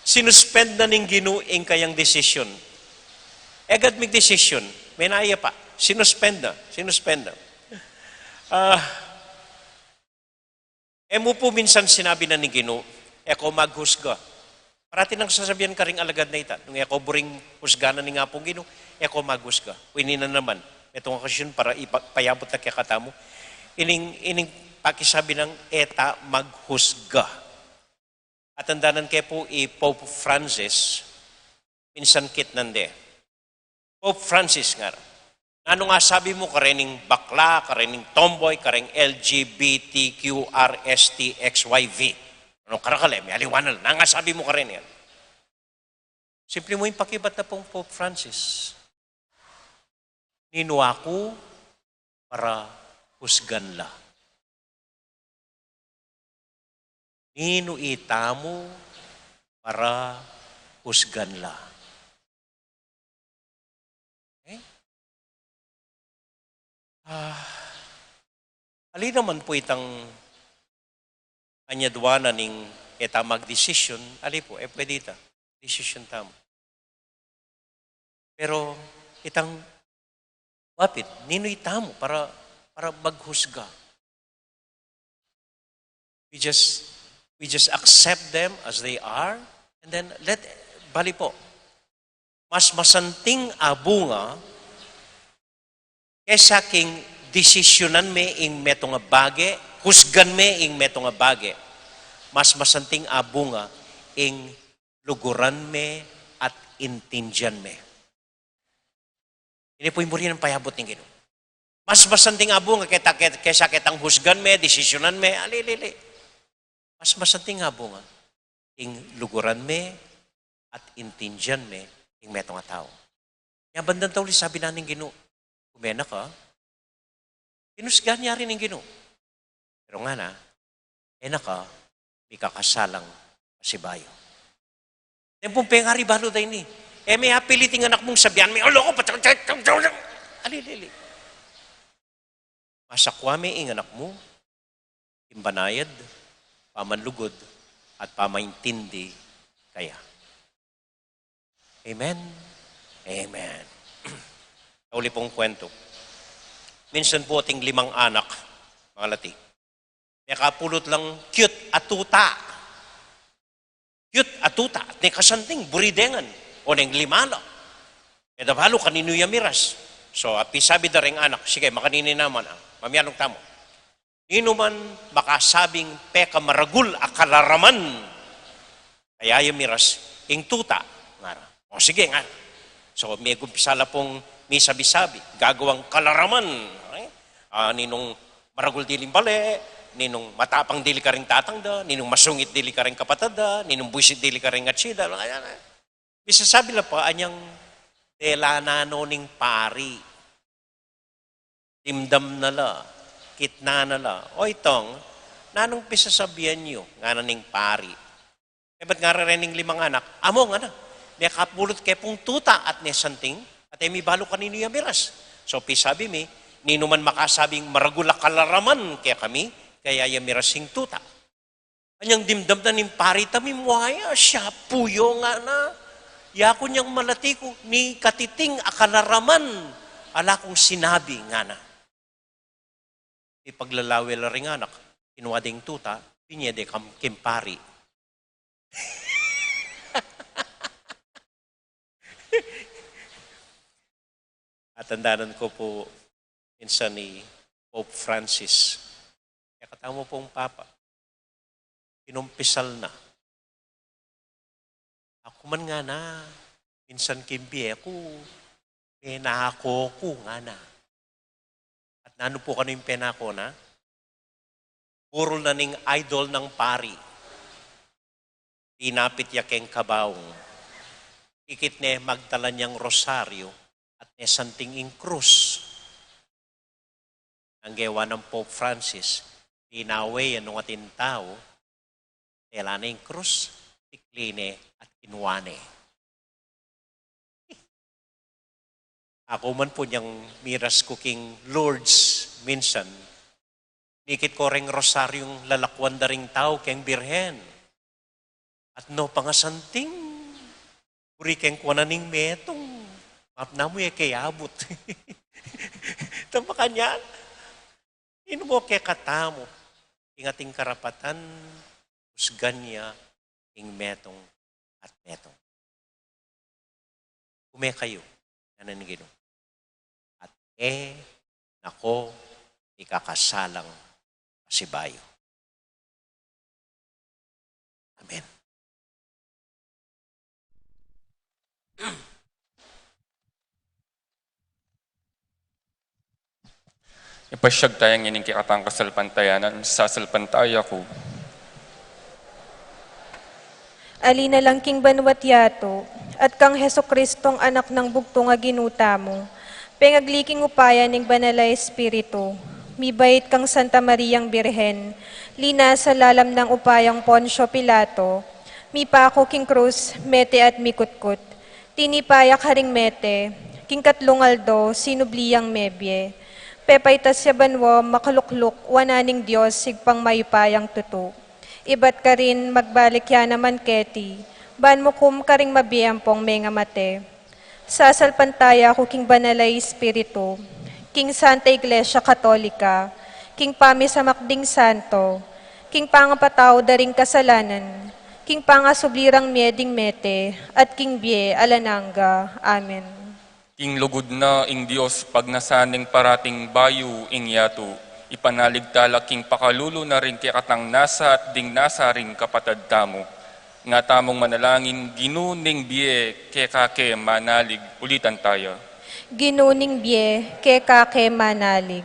S4: Sinuspend na ning ginuing kayang desisyon. Agad mig desisyon. May naaya pa. Sinuspend na. Mo po minsan sinabi na ni Ginoo, eko maghusga. Parati nang sasabihan ka ring alagad na ita. Nung eko buring husganan ni nga pong Ginoo, eko maghusga. Wini na naman. Itong okasyon para ipayabot na kaya mo. Ining pakisabi ng eta maghusga. At andanan kay po Pope Francis, minsan kit nande. Pope Francis nga. Ano nga sabi mo, karening bakla, karening tomboy, kareng LGBTQRSTXYV. Ano karakale, may aliwanan na nga sabi mo karen yan. Simple mo yung pakibat na pong Pope Francis. Nino ako para husgan la. Nino itamo para husgan la. Okay? Ali naman po itang anyadwana ning eta mag-desisyon, ali po, pwede ita. Desisyon tamo. Pero itang wapit, nino itamo para maghusga. We just accept them as they are and then bali po. Mas masanting abunga kesa king desisyonan me ing meto nga bage, husgan me ing meto nga bage. Mas masanting abunga ing luguran me at intindyan me. Ini po yung ng payabot ng Ginoo. Mas masanting abunga kesa kitang husgan me, desisyonan me, alilili. Mas masanting abunga ing luguran me at intindyan me ing meto nga tao. Yang bandang tawli sabi na ng Ginoo, kumena ka, hinusgan niya rin ng Ginoo. Pero nga na, ka, may kakasalang pasibayo. Tempong pengari balo tayo ni. May apiliting anak mong sabihan, may olo ko, alilili. Masakwame ing anak mo, imbanayad, pamanlugod, at pamaintindi kaya. Amen? Amen. Uli pong kwento. Minsan po ating 5 anak, mga lati. May kapulot lang cute at tuta. Cute at tuta. At may kasanting, buridengan. O neng 5 lang. E dabalo kanino yamiras. So, api sabi da rin anak, sige, makanini naman. Mamyanong tamo. Nino man makasabing peka maragul akalaraman. Kaya yamiras, ing tuta. O sige nga. So, may gumpisala pong may sabi-sabi, gagawang kalaraman. Okay? Ninong maragul diling bale, ninong matapang dili ka rin tatangda, ninong masungit dili ka rin kapatada, ninong buisit dili ka rin atsida. Bisa sabi lang pa, anyang telanano ning pari. Timdam nala, kitna nala. O itong, nanong pisasabihan nyo, nga na ning pari. Ba't nga rin ning 5 anak? Amo nga na. May kapulot kay pong tuta at ni santing, at may balo kanino yamiras. So, pisabi mi, nino man makasabing maragula kalaraman kaya kami, kaya yamirasing tuta. Anyang dimdam na ning pari tami muaya, siya puyo nga na. Yako niyang malatiko ni katiting akalaraman. Ala kong sinabi nga na. Ipaglalawi la ring anak, kinuha ding tuta, pinyede kimpari. At Natandaan ko po minsan ni Pope Francis. Kaya katamo pong Papa, pinumpisal na. Ako man nga na, minsan kimbi ako, penako ko nga na. At nano po kano yung penako na? Puro na ning idol ng pari. Pinapit yakeng kabaong. Ikit ne magdala niyang rosaryo at ne santing krus. Ang gawa ng Pope Francis, pinaway anong atin tao, tela na yung krus, tikline at kinuwane. Ako man po niyang miras cooking Lourdes minsan, nikit ko ring rosaryong lalakwan da ring tao keng birhen. At no pangasanting, uri keng kuwananing metong, mapna mo kay abot. Tama kanyan, ino mo kay katamo, ingating karapatan, usgan niya, ing metong at metong. Kume kayo, nanan gino. At nako, ikakasalang pasibayo. Amen.
S7: Ipasyag tayang ining kikatang kasalpantayanan, sasalpantaya ko.
S2: Alina lang king banwat yato, at kang Heso Kristong anak ng bugtong nga ginuta mo, pengagliking upaya ning banalay espiritu, mibait kang Santa Mariang Birhen, lina sa lalam ng upayang Poncio Pilato, mipako king krus, mete at mikutkut, tinipayak haring mete, king katlungaldo, sinubliyang mebye, pepaitas ya banwo, makalukluk, wananing Diyos, sigpang mayupayang tuto. Ibat ka rin magbalik ya naman keti, ban mo kum ka ring mabiyampong menga mate. Sasalpantaya ko king banalay espiritu, king Santa Iglesia Katolika, king pami sa makding santo, king pangapataw daring kasalanan, king pangasublirang mieding mete, at king bie alananga. Amen.
S7: King lugod na ing Diyos pag nasaning parating bayu ing yato, ipanaligtala king pakalulo na rin kikatang nasa at ding nasa ring kapatad tamo. Nga tamong manalangin, ginuning biye kekake manalig, ulitan tayo.
S2: Ginuning bie, kekake manalig.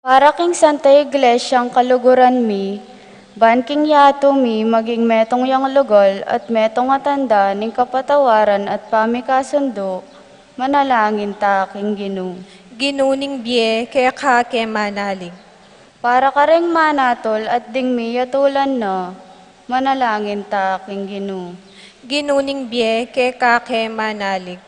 S8: Para king Santa Iglesyang kaluguran mi, ban king yato mi maging metong yang lugol at metong atanda ning kapatawaran at pamikasundo, manalangin ta king Ginu.
S2: Ginuning bie, kekake manalig.
S8: Para ka ring manatol at ding mi yatulan na, manalangin ta king Ginu.
S2: Ginuning bie, kekake manalig.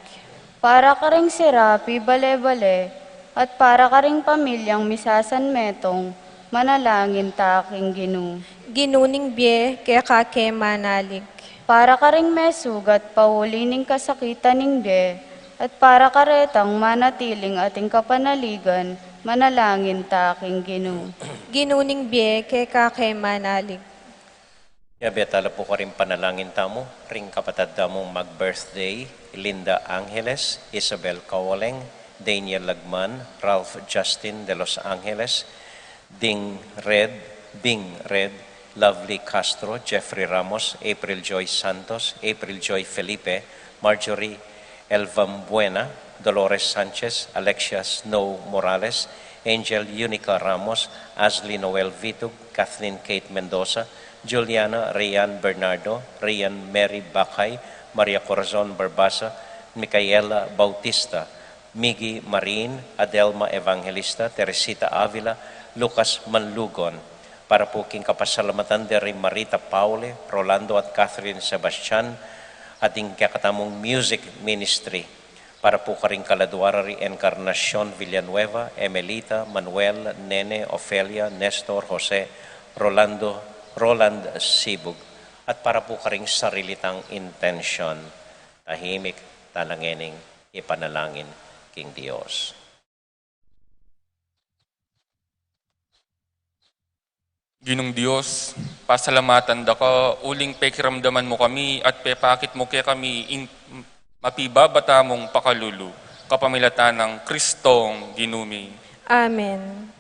S8: Para ka ring sirapi bale-bale, at para ka ring pamilyang misasan metong, manalangin ta king Ginu.
S2: Ginuning bie, kekake manalig.
S8: Para ka ring mesugat pauli ning kasakitan ning de, at para ka retang manatiling ating kapanaligan, manalangin ta king Ginu.
S2: Ginuning bie, kekake manalig.
S4: Yabetala po ka rin panalangin tamo, ring kapatad tamong mag-birthday, Linda Angeles, Isabel Kawaleng, Daniel Lagman, Ralph Justin de Los Angeles, Bing Red, Lovely Castro, Jeffrey Ramos, April Joy Santos, April Joy Felipe, Marjorie Elvam Buena, Dolores Sanchez, Alexia Snow Morales, Angel Unica Ramos, Ashley Noel Vitug, Kathleen Kate Mendoza, Juliana Rian Bernardo, Rian Mary Bakay, Maria Corazon Barbasa, Micaela Bautista, Miggy Marin, Adelma Evangelista, Teresita Avila, Lucas Manlugon, para po king kapasalamatan dari Marita Paule, Rolando at Catherine Sebastian, ating kakatamong music ministry, para po karing kaladwarari Encarnacion Villanueva, Emelita, Manuel, Nene, Ofelia, Nestor, Jose, Roland Sibug, at para po karing sarilitang intention, tahimik, talangining, ipanalangin king Dios.
S7: Ginong Diyos, pasalamatan da ka, uling pekiramdaman mo kami at pepakit mo kaya kami mapibabata mong pakalulu, kapamilatan ng Kristong ginumi.
S2: Amen.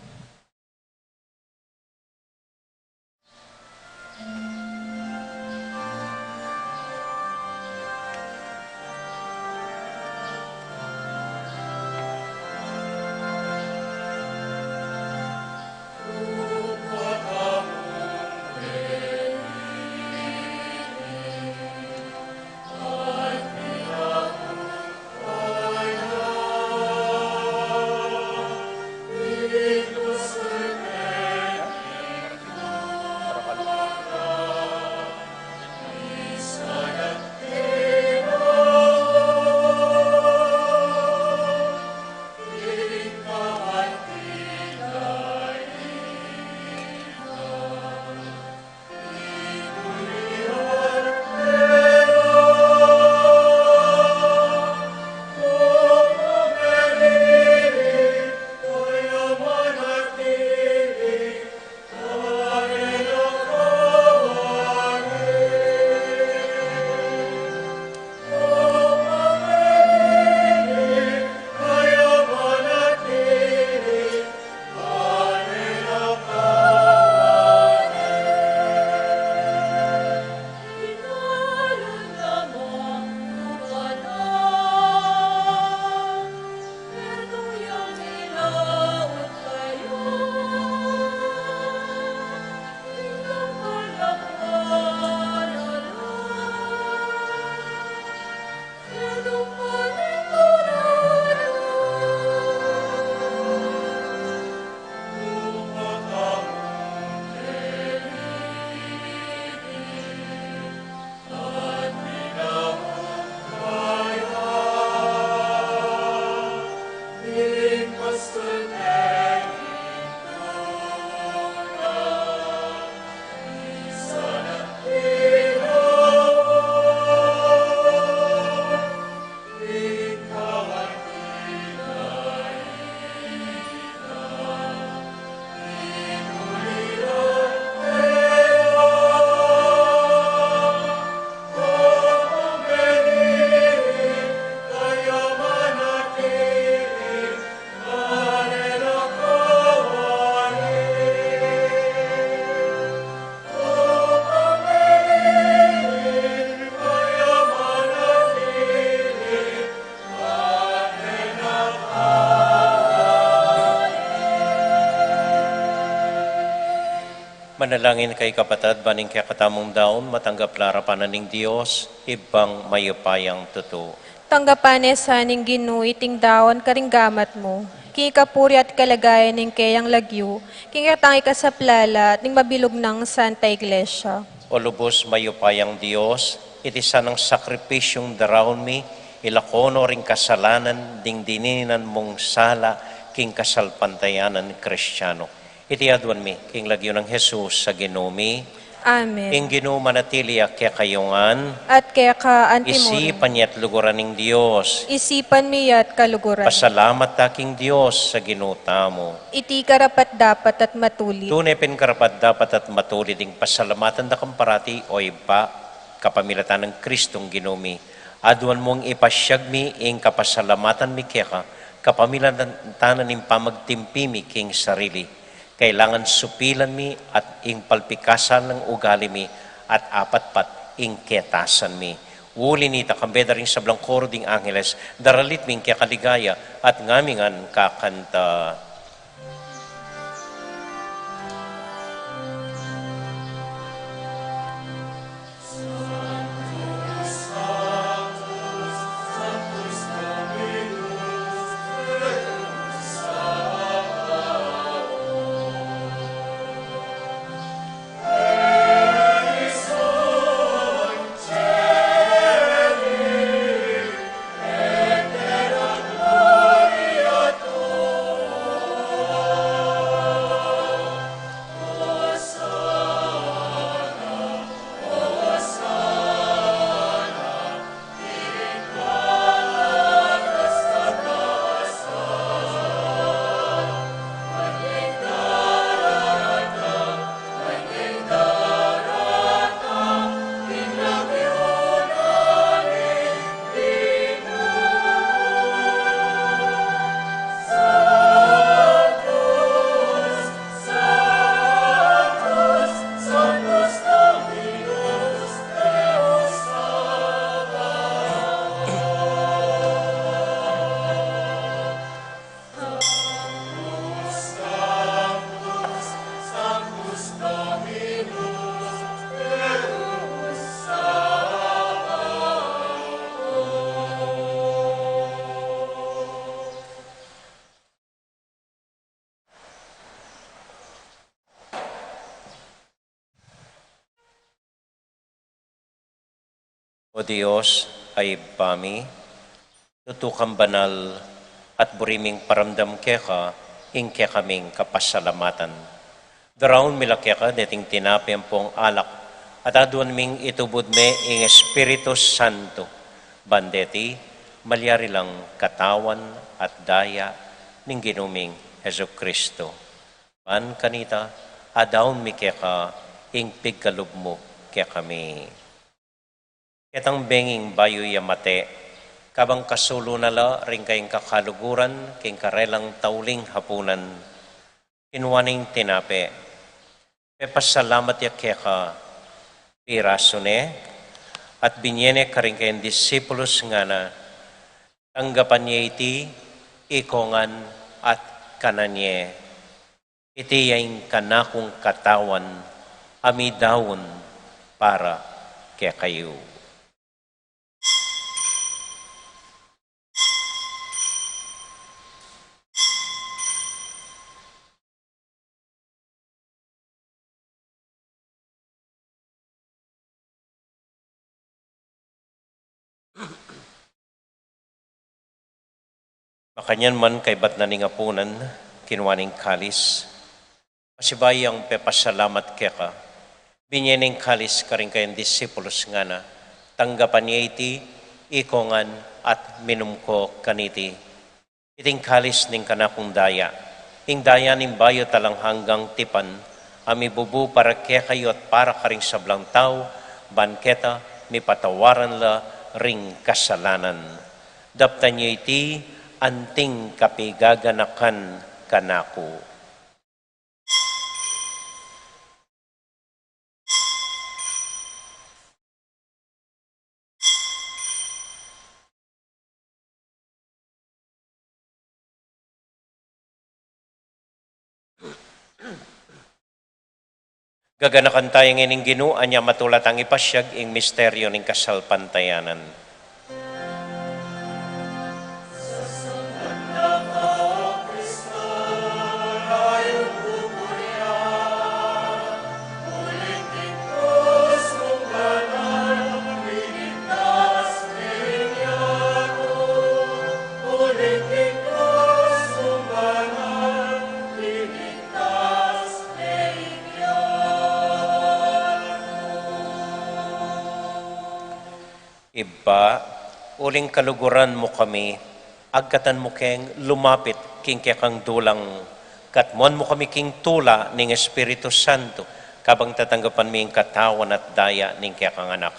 S4: Manalangin kay kapatid, baning kaya katamong daon, matanggap larapanan ng Diyos, ibang mayupayang totoo.
S2: Tanggapan sa ning Ginoo iting dawon karinggamat mo. King kapuri at kalagayan ning kayang lagyo, king katangi ka sa plala at ning mabilog ng Santa Iglesia.
S4: O lubos mayupayang Diyos, iti sanang sakripisyong darawon mi, ilakono ring kasalanan, ding dininan mong sala, king kasalpantayanan Kristiyano. Iti adwan mi, king lagyo ng Jesus sa ginumi,
S2: Amen.
S4: ing Ginoo manatili kaya kayongan,
S2: At kaya ka antimorin.
S4: isipan niya't luguran ng Diyos.
S2: Isipan miya't kaluguran.
S4: Pasalamat taking Diyos sa ginutamo.
S2: Iti karapat dapat at matulit.
S4: Tunay karapat dapat at matulit ding pasalamatan da kang parati o iba kapamilatan ng Kristong ginumi. Adwan mong ipasyag mi ing kapasalamatan mi kaya kapamilatan ng pamagtimpi mi king sarili. Kailangan supilan mi at ing palpikasan ng ugali mi at apatpat ing ketasan mi. Uli nita kambeda rin sa blangkoro ding Angeles, daralit ming kaya kaligaya at ngamingan kakanta. O Diyos ay bami, tutukang banal at buriming paramdam keka, ingke kaming kapasalamatan. Daraon mila keka, deting tinapian pong alak, at aduan ming itubod me ing Espiritu Santo. Bandeti, malyari lang katawan at daya ning ginuming Heso Kristo. Ban kanita, adaon mi keka, ing pigkalub mo kaya kami. Ketang benging bayo yamate, kabang kasulo nala ring kayong kakaluguran, king karelang tauling hapunan, inwaning tinape, pepasalamat ya keka, pirasone, at binyene ka rin kayong disipulos nga na, tanggapan niya iti, ikongan at kananye, iti yaing kanakong katawan, amidawon para kaya kayo. Makanyan man kay bat na ningapunan, kinuwaning kalis, pasibayang pepasalamat keka, binyening kalis ka rin kayong disipulos nga na, tanggapan niya iti, ikongan at minumko kaniti. Iting kalis ning kanakong daya, ing daya ning bayo talang hanggang tipan, ami bubu para kaya kayo at para ka ring sablang tao, banketa, mi patawaran la ring kasalanan. Daptan niyo iti, anting kapigaganakan kanako. Gaganakan tayo ng Ginoo, anya matulat ang ipasyag ing misteryo ng kasalpantayanan. Iba, uling kaluguran mo kami, agkatan mo keng lumapit king kang dulang, katmon mo kami king tula ning Espiritu Santo, kabang tatanggapan mi katawan at daya ning kang anak.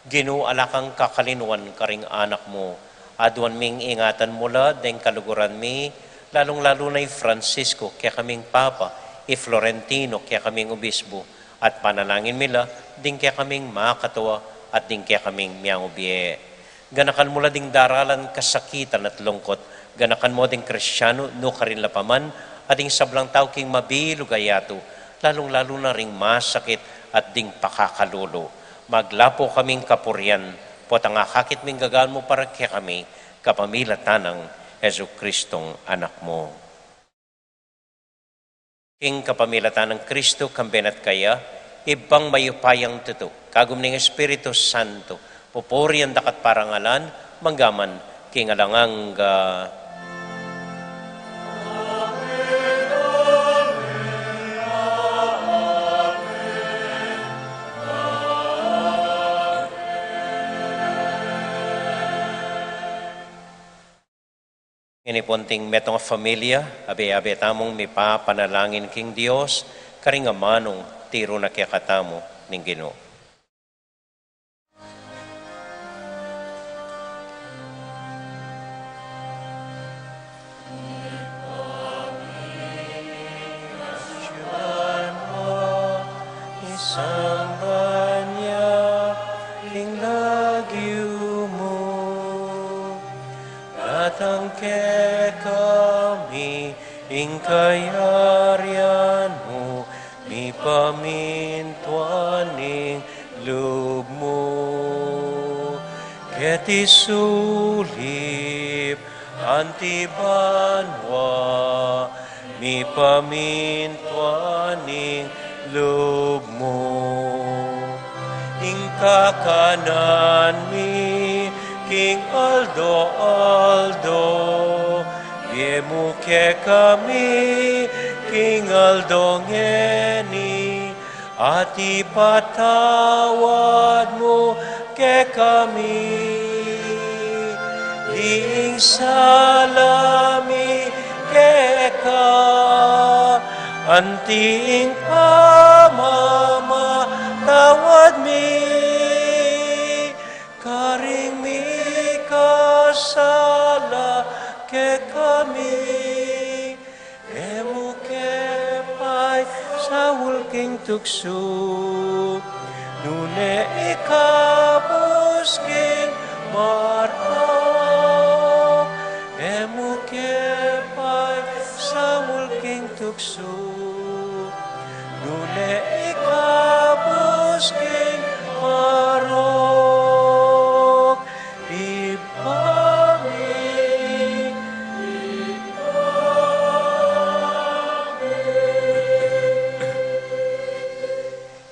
S4: Ginoo alakang kakalinuan karing anak mo, aduan ming ingatan mula deng kaluguran mi, lalong-lalo na Francisco, kaya kaming Papa, Florentino, kaya kaming Obispo, at panalangin mila, ding kaya kaming makatawa, at ding kaya kaming miyang ubiye. Ganakan mula ding daralan kasakitan at lungkot, ganakan mo ding Kristyano, no karin lapaman, at ding sablang tao king mabilugayato, lalong-lalo na ring masakit at ding pakakalulo. Maglapo kaming kapuryan, potang akakit ming gagaan mo para kaya kami, kapamilatan ng Heso Kristong anak mo. King kapamilatan ng Kristo, kambenat kaya, ibang mayupayang tuto, kagum ning Espiritu Santo, pupurian dakat parangalan, manggaman, kingalangang Inipunting metong familia, abe-abe tamong mipa panalangin king Dios, karing amanong tiro na kaya katamo ning Ginoo. Isamba niya ing lagyo mo, datang ke kami ing kayarian mo, mi pamintuaning loob mo. Keti sulip antibanwa, mi pamintuaning loob mo. Ing kakanan mi, King Aldo, Yemu ke kami, King Aldo ngeni, at ipatawad mo ke kami. Diing salami ke ka, anting pamamatawad mi, karing mi kasala ke kami, emo ke pay sa hulking tukso, nune ikabos king marang, emo ke pay sa hulking tukso, nune ikabos king marang, ibangin.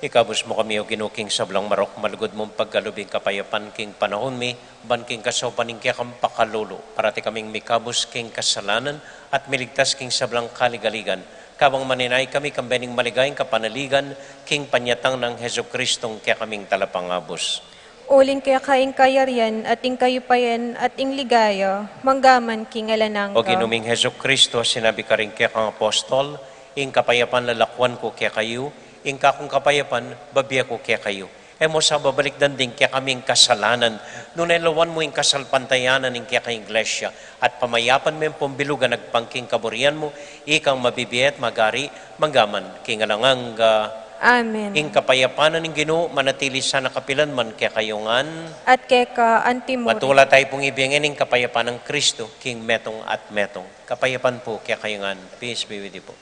S4: Ikabos mo kami o ginuking sablang marok, malugod mong paggalubing kapayapan king panahon mi, ban king kasopaning kaya kang pakalulo, parati kaming mikabos king kasalanan at miligtas king sablang kaligaligan. Kabang maninay kami kambening maligayang kapanaligan, king panyatang ng Heso Kristong kaya kaming talapangabos.
S2: Uling kaya kaing kayarian at ing kayupayan at ing ligaya, manggaman king alanang
S4: O ginuming Heso Kristo, sinabi ka rin kaya kang apostol, ing kapayapan lalakwan ko kaya kayo, ing kakong kapayapan, babiya ko kaya kayo. Emo sa babalik danding kaya kaming kasalanan, nung nailawan mo ing kasalpantayanan ing kaya kang iglesia, at pamayapan mo yung pumbilugan nagpangking kaburian mo, ikang mabibiyat, magari, manggaman, king alangang
S2: Amen.
S4: ing kapayapanan ng Ginoo manatili sa nakapilan man kaya kayongan.
S2: At keka antimuri.
S4: Matula tayo pong ibigin ng kapayapan ng Kristo, king metong at metong. Kapayapan po kaya kayongan. Peace be with you po.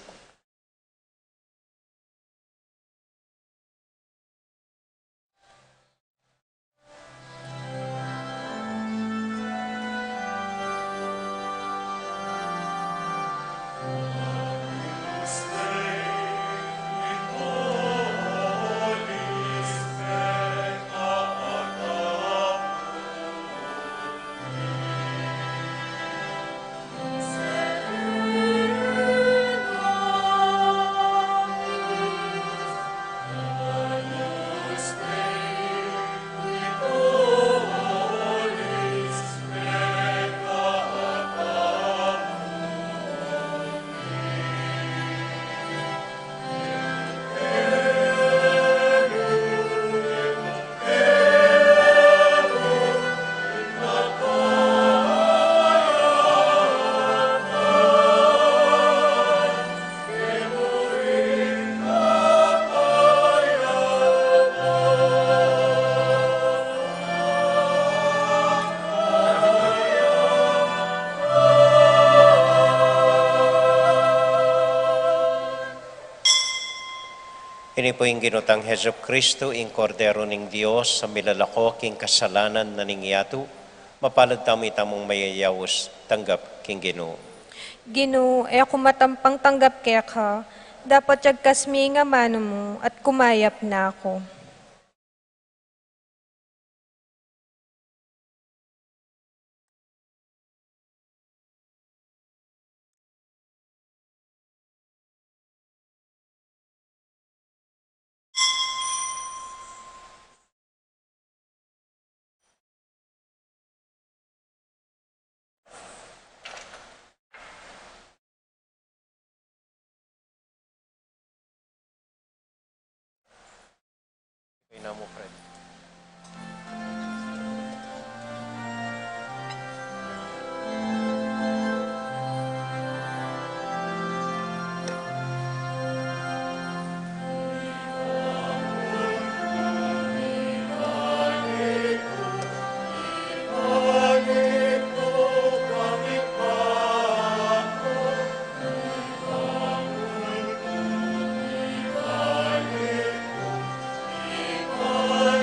S4: Ini po yung ginutang Heso Kristo, ing kordero ning Dios, sa milalako king kasalanan na ningyatu, mapalad tamo itamong mayayawos, tanggap king Ginoo.
S2: Ginoo, ako matampang tanggap kaya ka, dapat yag kasmi nga mano mo at kumayap na ako.
S4: Ina mo, Fred.
S5: Amen.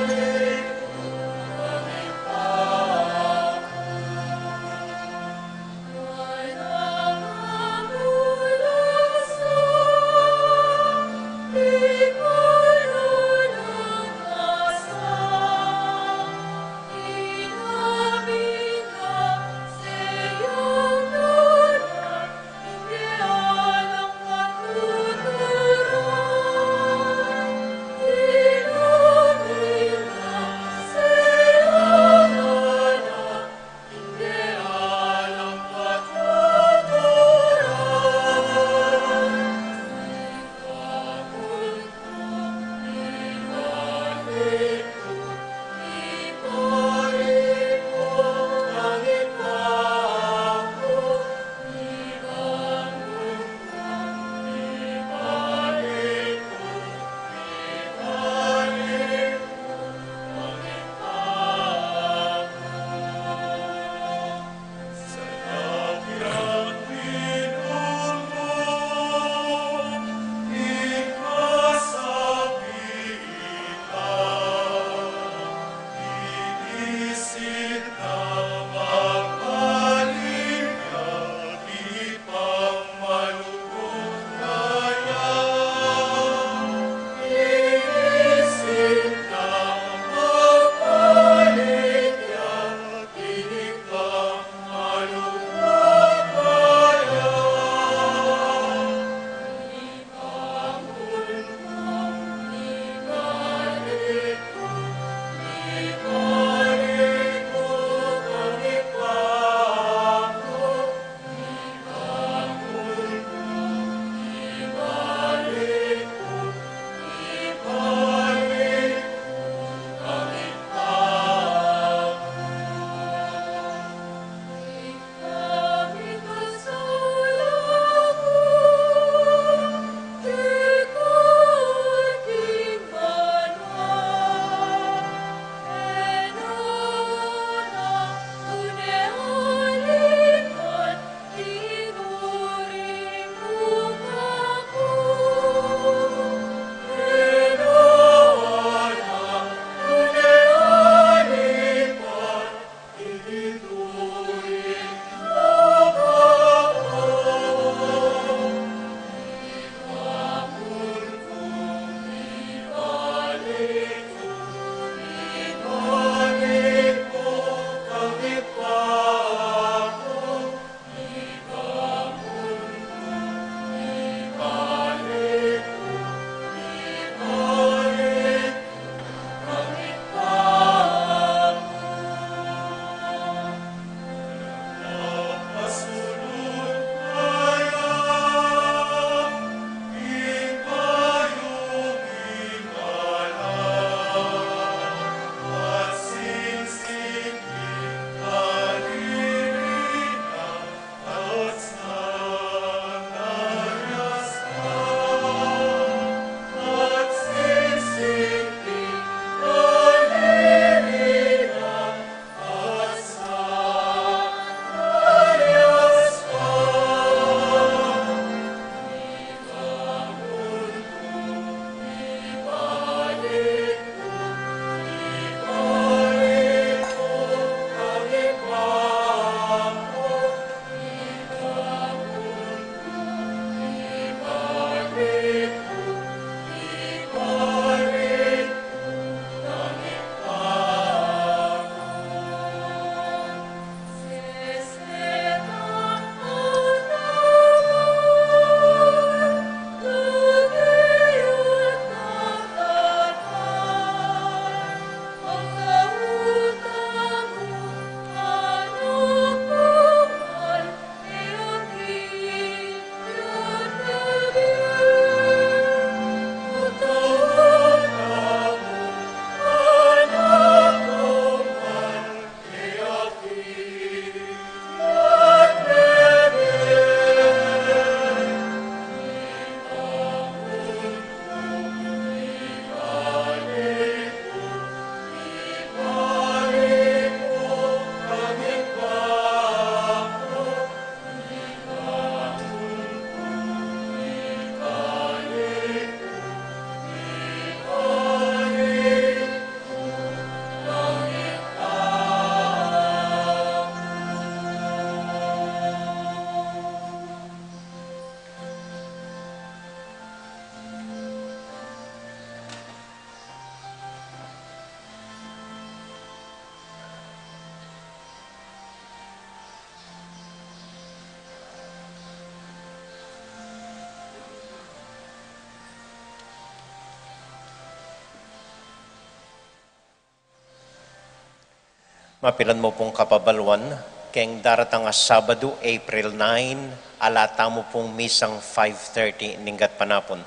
S4: Mapilan mo pong kapabalwan, keng daratang nga Sabado, April 9, alata mo pong misang 5:30 ninggat panapon.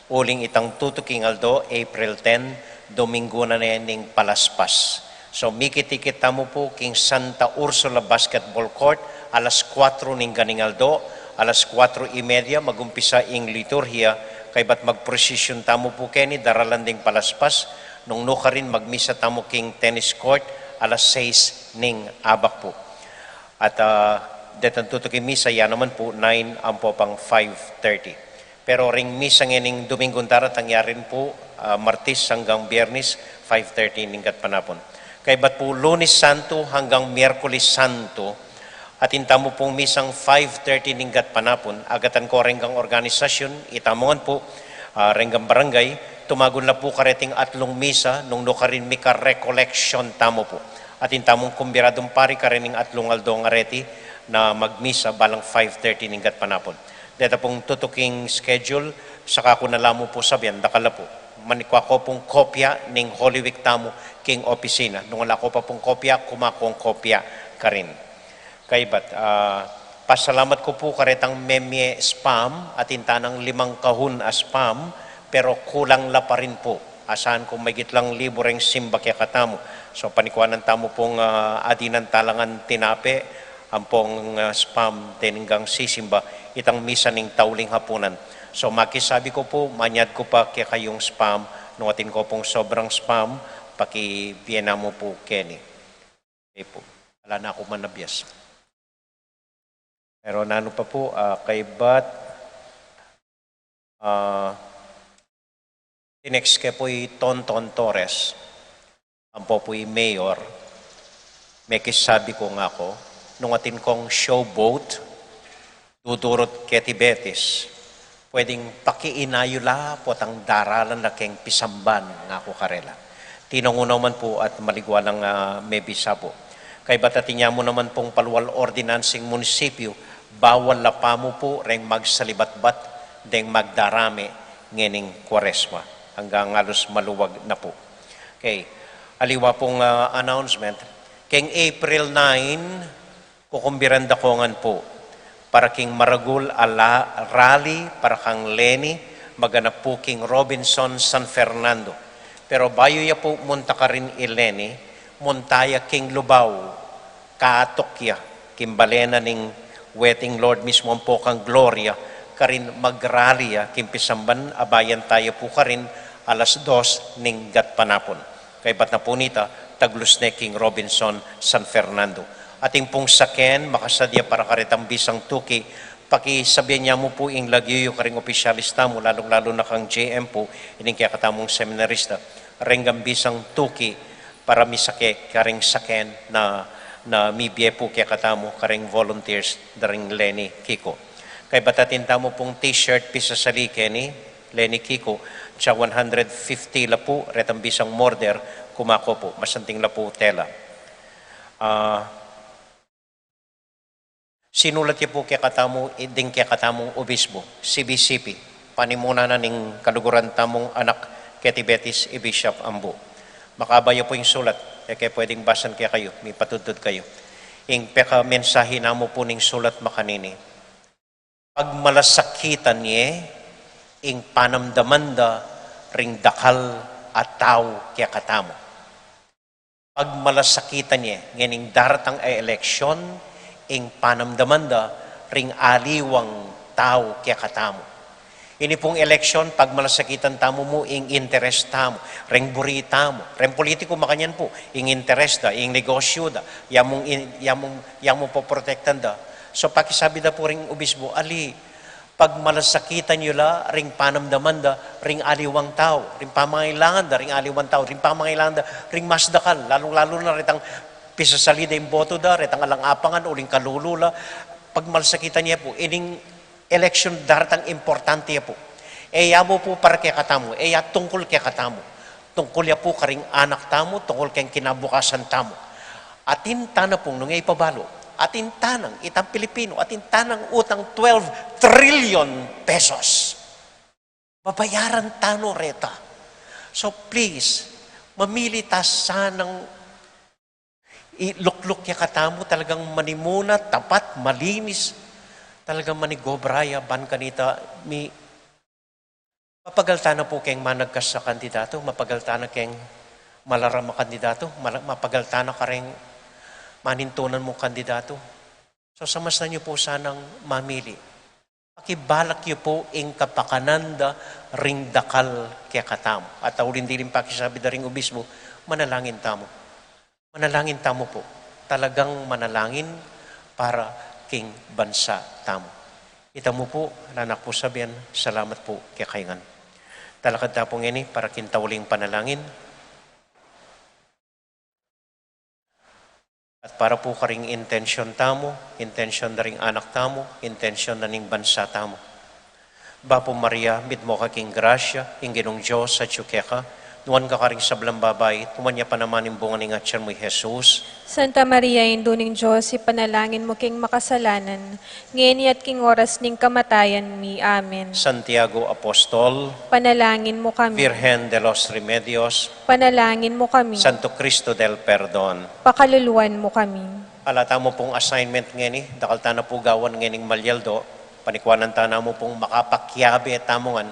S4: Uling itang tutuking aldo, April 10, Domingo na ning palaspas. So mikit-ikita mo po king Santa Ursula Basketball Court, alas 4 ning ganing aldo, alas 4:30 magumpisa ing liturhiya, kay ba't mag-procession tamo po keni, daralan ding palaspas, nung nuka rin magmisa tamo king tennis court, alas 6 ning abak po. At detang tutukin misa, yan naman po, 9 ang po pang 5:30. Pero ring misa ngayon Domingong darat, tangyarin po, Martes hanggang Biyernes, 5:30 ninggat panapon. Kay ba't po Lunes Santo hanggang Miyerkules Santo, at intamo pong misang 5:30 ninggat panapon, agatan ko renggang organisasyon, itamongan po, renggang barangay, tumagon na po kareting atlong misa, nung nukarin mika recollection tamo po. At intamong kumbiradong pari karening atlong aldong areti na magmisa balang 5:30 ninggat panapon. Dito pong tutuking schedule, saka ko nalamo po sabihan, dakala po. Manikwa ko pong kopya ning Holy Week tamo king opisina. Nung wala ko pa pong kopya, kumakong kopya ka rin. Kay ba't, pasalamat ko po karetang memye spam at intanang 5 kahun as spam, pero kulang la pa rin po. Asahan kung may gitlang libo ring simba kaya katamo. So panikwanan tamo pong adinan talangan tinape, ang pong spam tininggang sisimba, itang misa ning tauling hapunan. So makisabi ko po, manyad ko pa kaya kayong spam, nung atin ko pong sobrang spam, paki-Vienna mo po, Kenny. Okay po, wala na ako manabiyas. Pero nano pa po, kay Bat, tinext ke po'y Tonton Torres, ang po po'y mayor, may kisabi ko nga ako, nung atin kong showboat, dudurot keti Betis, pwedeng pakiinayula po tang daralan na keng pisamban nga ako karela. Tinangunaw man po at maligwalang may bisa po. Kay batatin niya mo naman pong paluwal ordinansing munisipyo, bawal la pa mo po reng magsalibat-bat, deng magdarami ngening Kwaresma, hanggang alos maluwag na po. Okay, aliwa pong announcement, keng April 9, kukumbiran dakongan po, para king maragul ala rally, para kang Lenny, maganap po king Robinson San Fernando. Pero bayo ya po munta ka rin Lenny, muntaya king Lubao, kaatokya, kimbalena ning wedding Lord mismo po kang Gloria, karin mag-rally kimpisamban, abayan tayo po karin, alas 2 ning gat panapon. Kay bat na po nita, taglus ne king Robinson San Fernando. Ating pong saken, makasadya para karitang bisang tuki, pakisabihan niya mo po ing lagyo karing opisyalista mo, lalong-lalo na kang JM po, ining kaya katamong seminarista, renggam bisang tuki, para misake karing saken na mibye po kaya katamo, karing volunteers, daring Lenny Kiko. Kay batatin tamo pong t-shirt pisa sa Kenny, Lenny Kiko, siya 150 la po, retang bisang morder, kumako po, masanting la po tela. Sinulat niya po kaya katamo, ding kaya katamong obispo, CBCP, panimuna na ning kaluguran tamong anak Keti Betis, Bishop Ambo. Makabayo po yung sulat, kaya pwedeng basan kaya kayo, may patudod kayo. Ing peka mensahe na mo po ning sulat makanini. Pag malasakitan niya, ing panamdamanda, ring dakal at tao kaya katamo. Pag malasakitan niya, nganing daratang ay eleksyon, ing panamdamanda, ring aliwang tao kaya katamo. Ini pong eleksyon, pag malasakitan tamo mo, ing interest tamo, ring burita mo, ring politiko makanyan po, ing interest da, ing negosyo da, yamong poprotektan da. So pakisabi da po ring obispo, ali, pag malasakitan nyo la, ring panamdaman da, ring aliwang tao, ring pamangailangan da, ring aliwang tao, ring pamangailangan da, ring masdakal, lalong-lalo na ritang pisasalida yung boto da, retang alang-apangan, uling kalulula, pag malasakitan niya po, ining election daratang importante po. Eya mo po para kaya katamo, eya tungkol kaya katamo. Tungkol ya po karing anak tamo, tungkol kayang kinabukasan tamo. Atin tana pong nung ipabalo, atin tanang itang Pilipino, atin tanang utang 12 trillion pesos. Babayaran tano reta. So please, mamili ta sanang Ilukluk kaya katamo, talagang manimuna, tapat, malinis, talagang manigobraya, ban kanita, mapagalta na po kayong managkas sa kandidato, mapagalta na kayong malarama kandidato, mapagalta na ka rin manintunan mo kandidato. So samastan niyo po sanang mamili. Pakibalak niyo po ing kapakananda ring dakal kaya katamo. At ulin dilim pakisabi da ring obispo, manalangin tamo. Manalangin tamo po. Talagang manalangin para king bansa tamo. Ita mo po, nanak po sabihan, salamat po kaya kaingan. Talakad ta pong ini para kintauling panalangin. At para po karing intensyon tamo, intensyon na ring anak tamo, intensyon na ning bansa tamo. Bapo Maria, mit mo kaking grasya, inginong Diyos sa tsukeka, nuwan ka karing sablang babay, tumanya pa naman yung bunga ng atyan mo, Jesus.
S2: Santa Maria, induning Diyos, ipanalangin mo king makasalanan, ngayon at king oras ning kamatayan mi. Amen.
S4: Santiago Apostol,
S2: Panalangin mo kami.
S4: Virgen de los Remedios,
S2: Panalangin mo kami.
S4: Santo Cristo del Perdon.
S2: Pakaluluan mo kami.
S4: Alata mo pong assignment ngeni, dakal ta na po gawan ngening Malyaldo, panikwanan ta na mo pong makapakyabi at tamongan,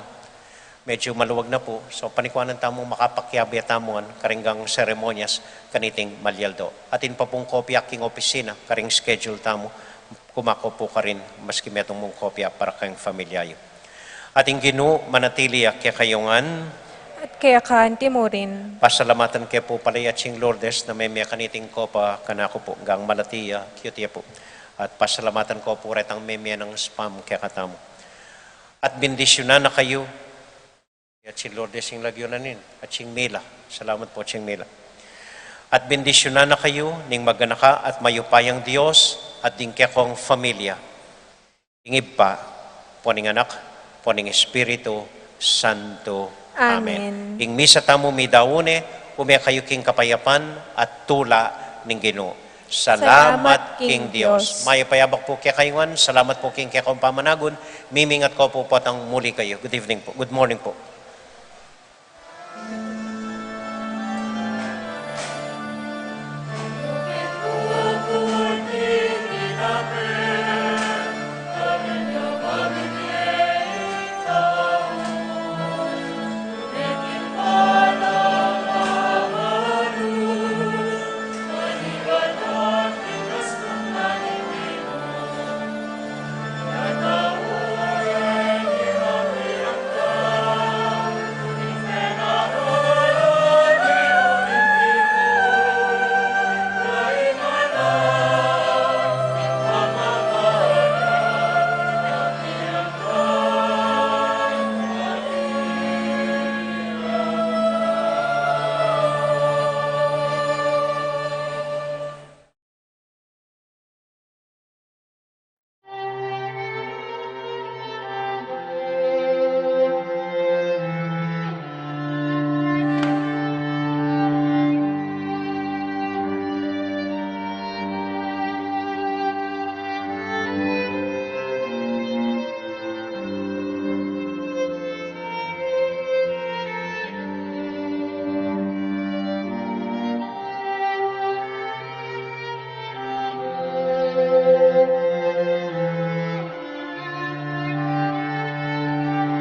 S4: medyo maluwag na po. So panikwanan tamong makapakyabi at tamongan, karinggang seremonyas, kaniting Malyaldo. Atin pa pong kopya king opisina, karing schedule tamo, kumako po ka rin, maski metong mong kopya para kayong familyayo. Ating ginu, manatili kaya kayongan,
S2: At kaya kanti mo rin.
S4: pasalamatan kayo po palay at sing Lourdes na may kaniting kopa kanako po, gang malatiya, cute po. At pasalamatan ko po retang memya ng spam kaya katamo. At bendisyonan na kayo. At si Lourdes sing lagyonanin. At sing Mila. Salamat po sing Mila. At bendisyonan na kayo ning maganaka at mayupayang Diyos at ding kekong familia. Ingib pa, poning anak, poning Espiritu Santo. Amen. Ing misa tamo mi daune, umya kayo king kapayapan at tula ning Ginoo. Salamat king Dios. May payabak po kaya kayuan. Salamat po king kaya kong pamanagon. Mimingat ko po patang muli kayo. Good evening po. Good morning po.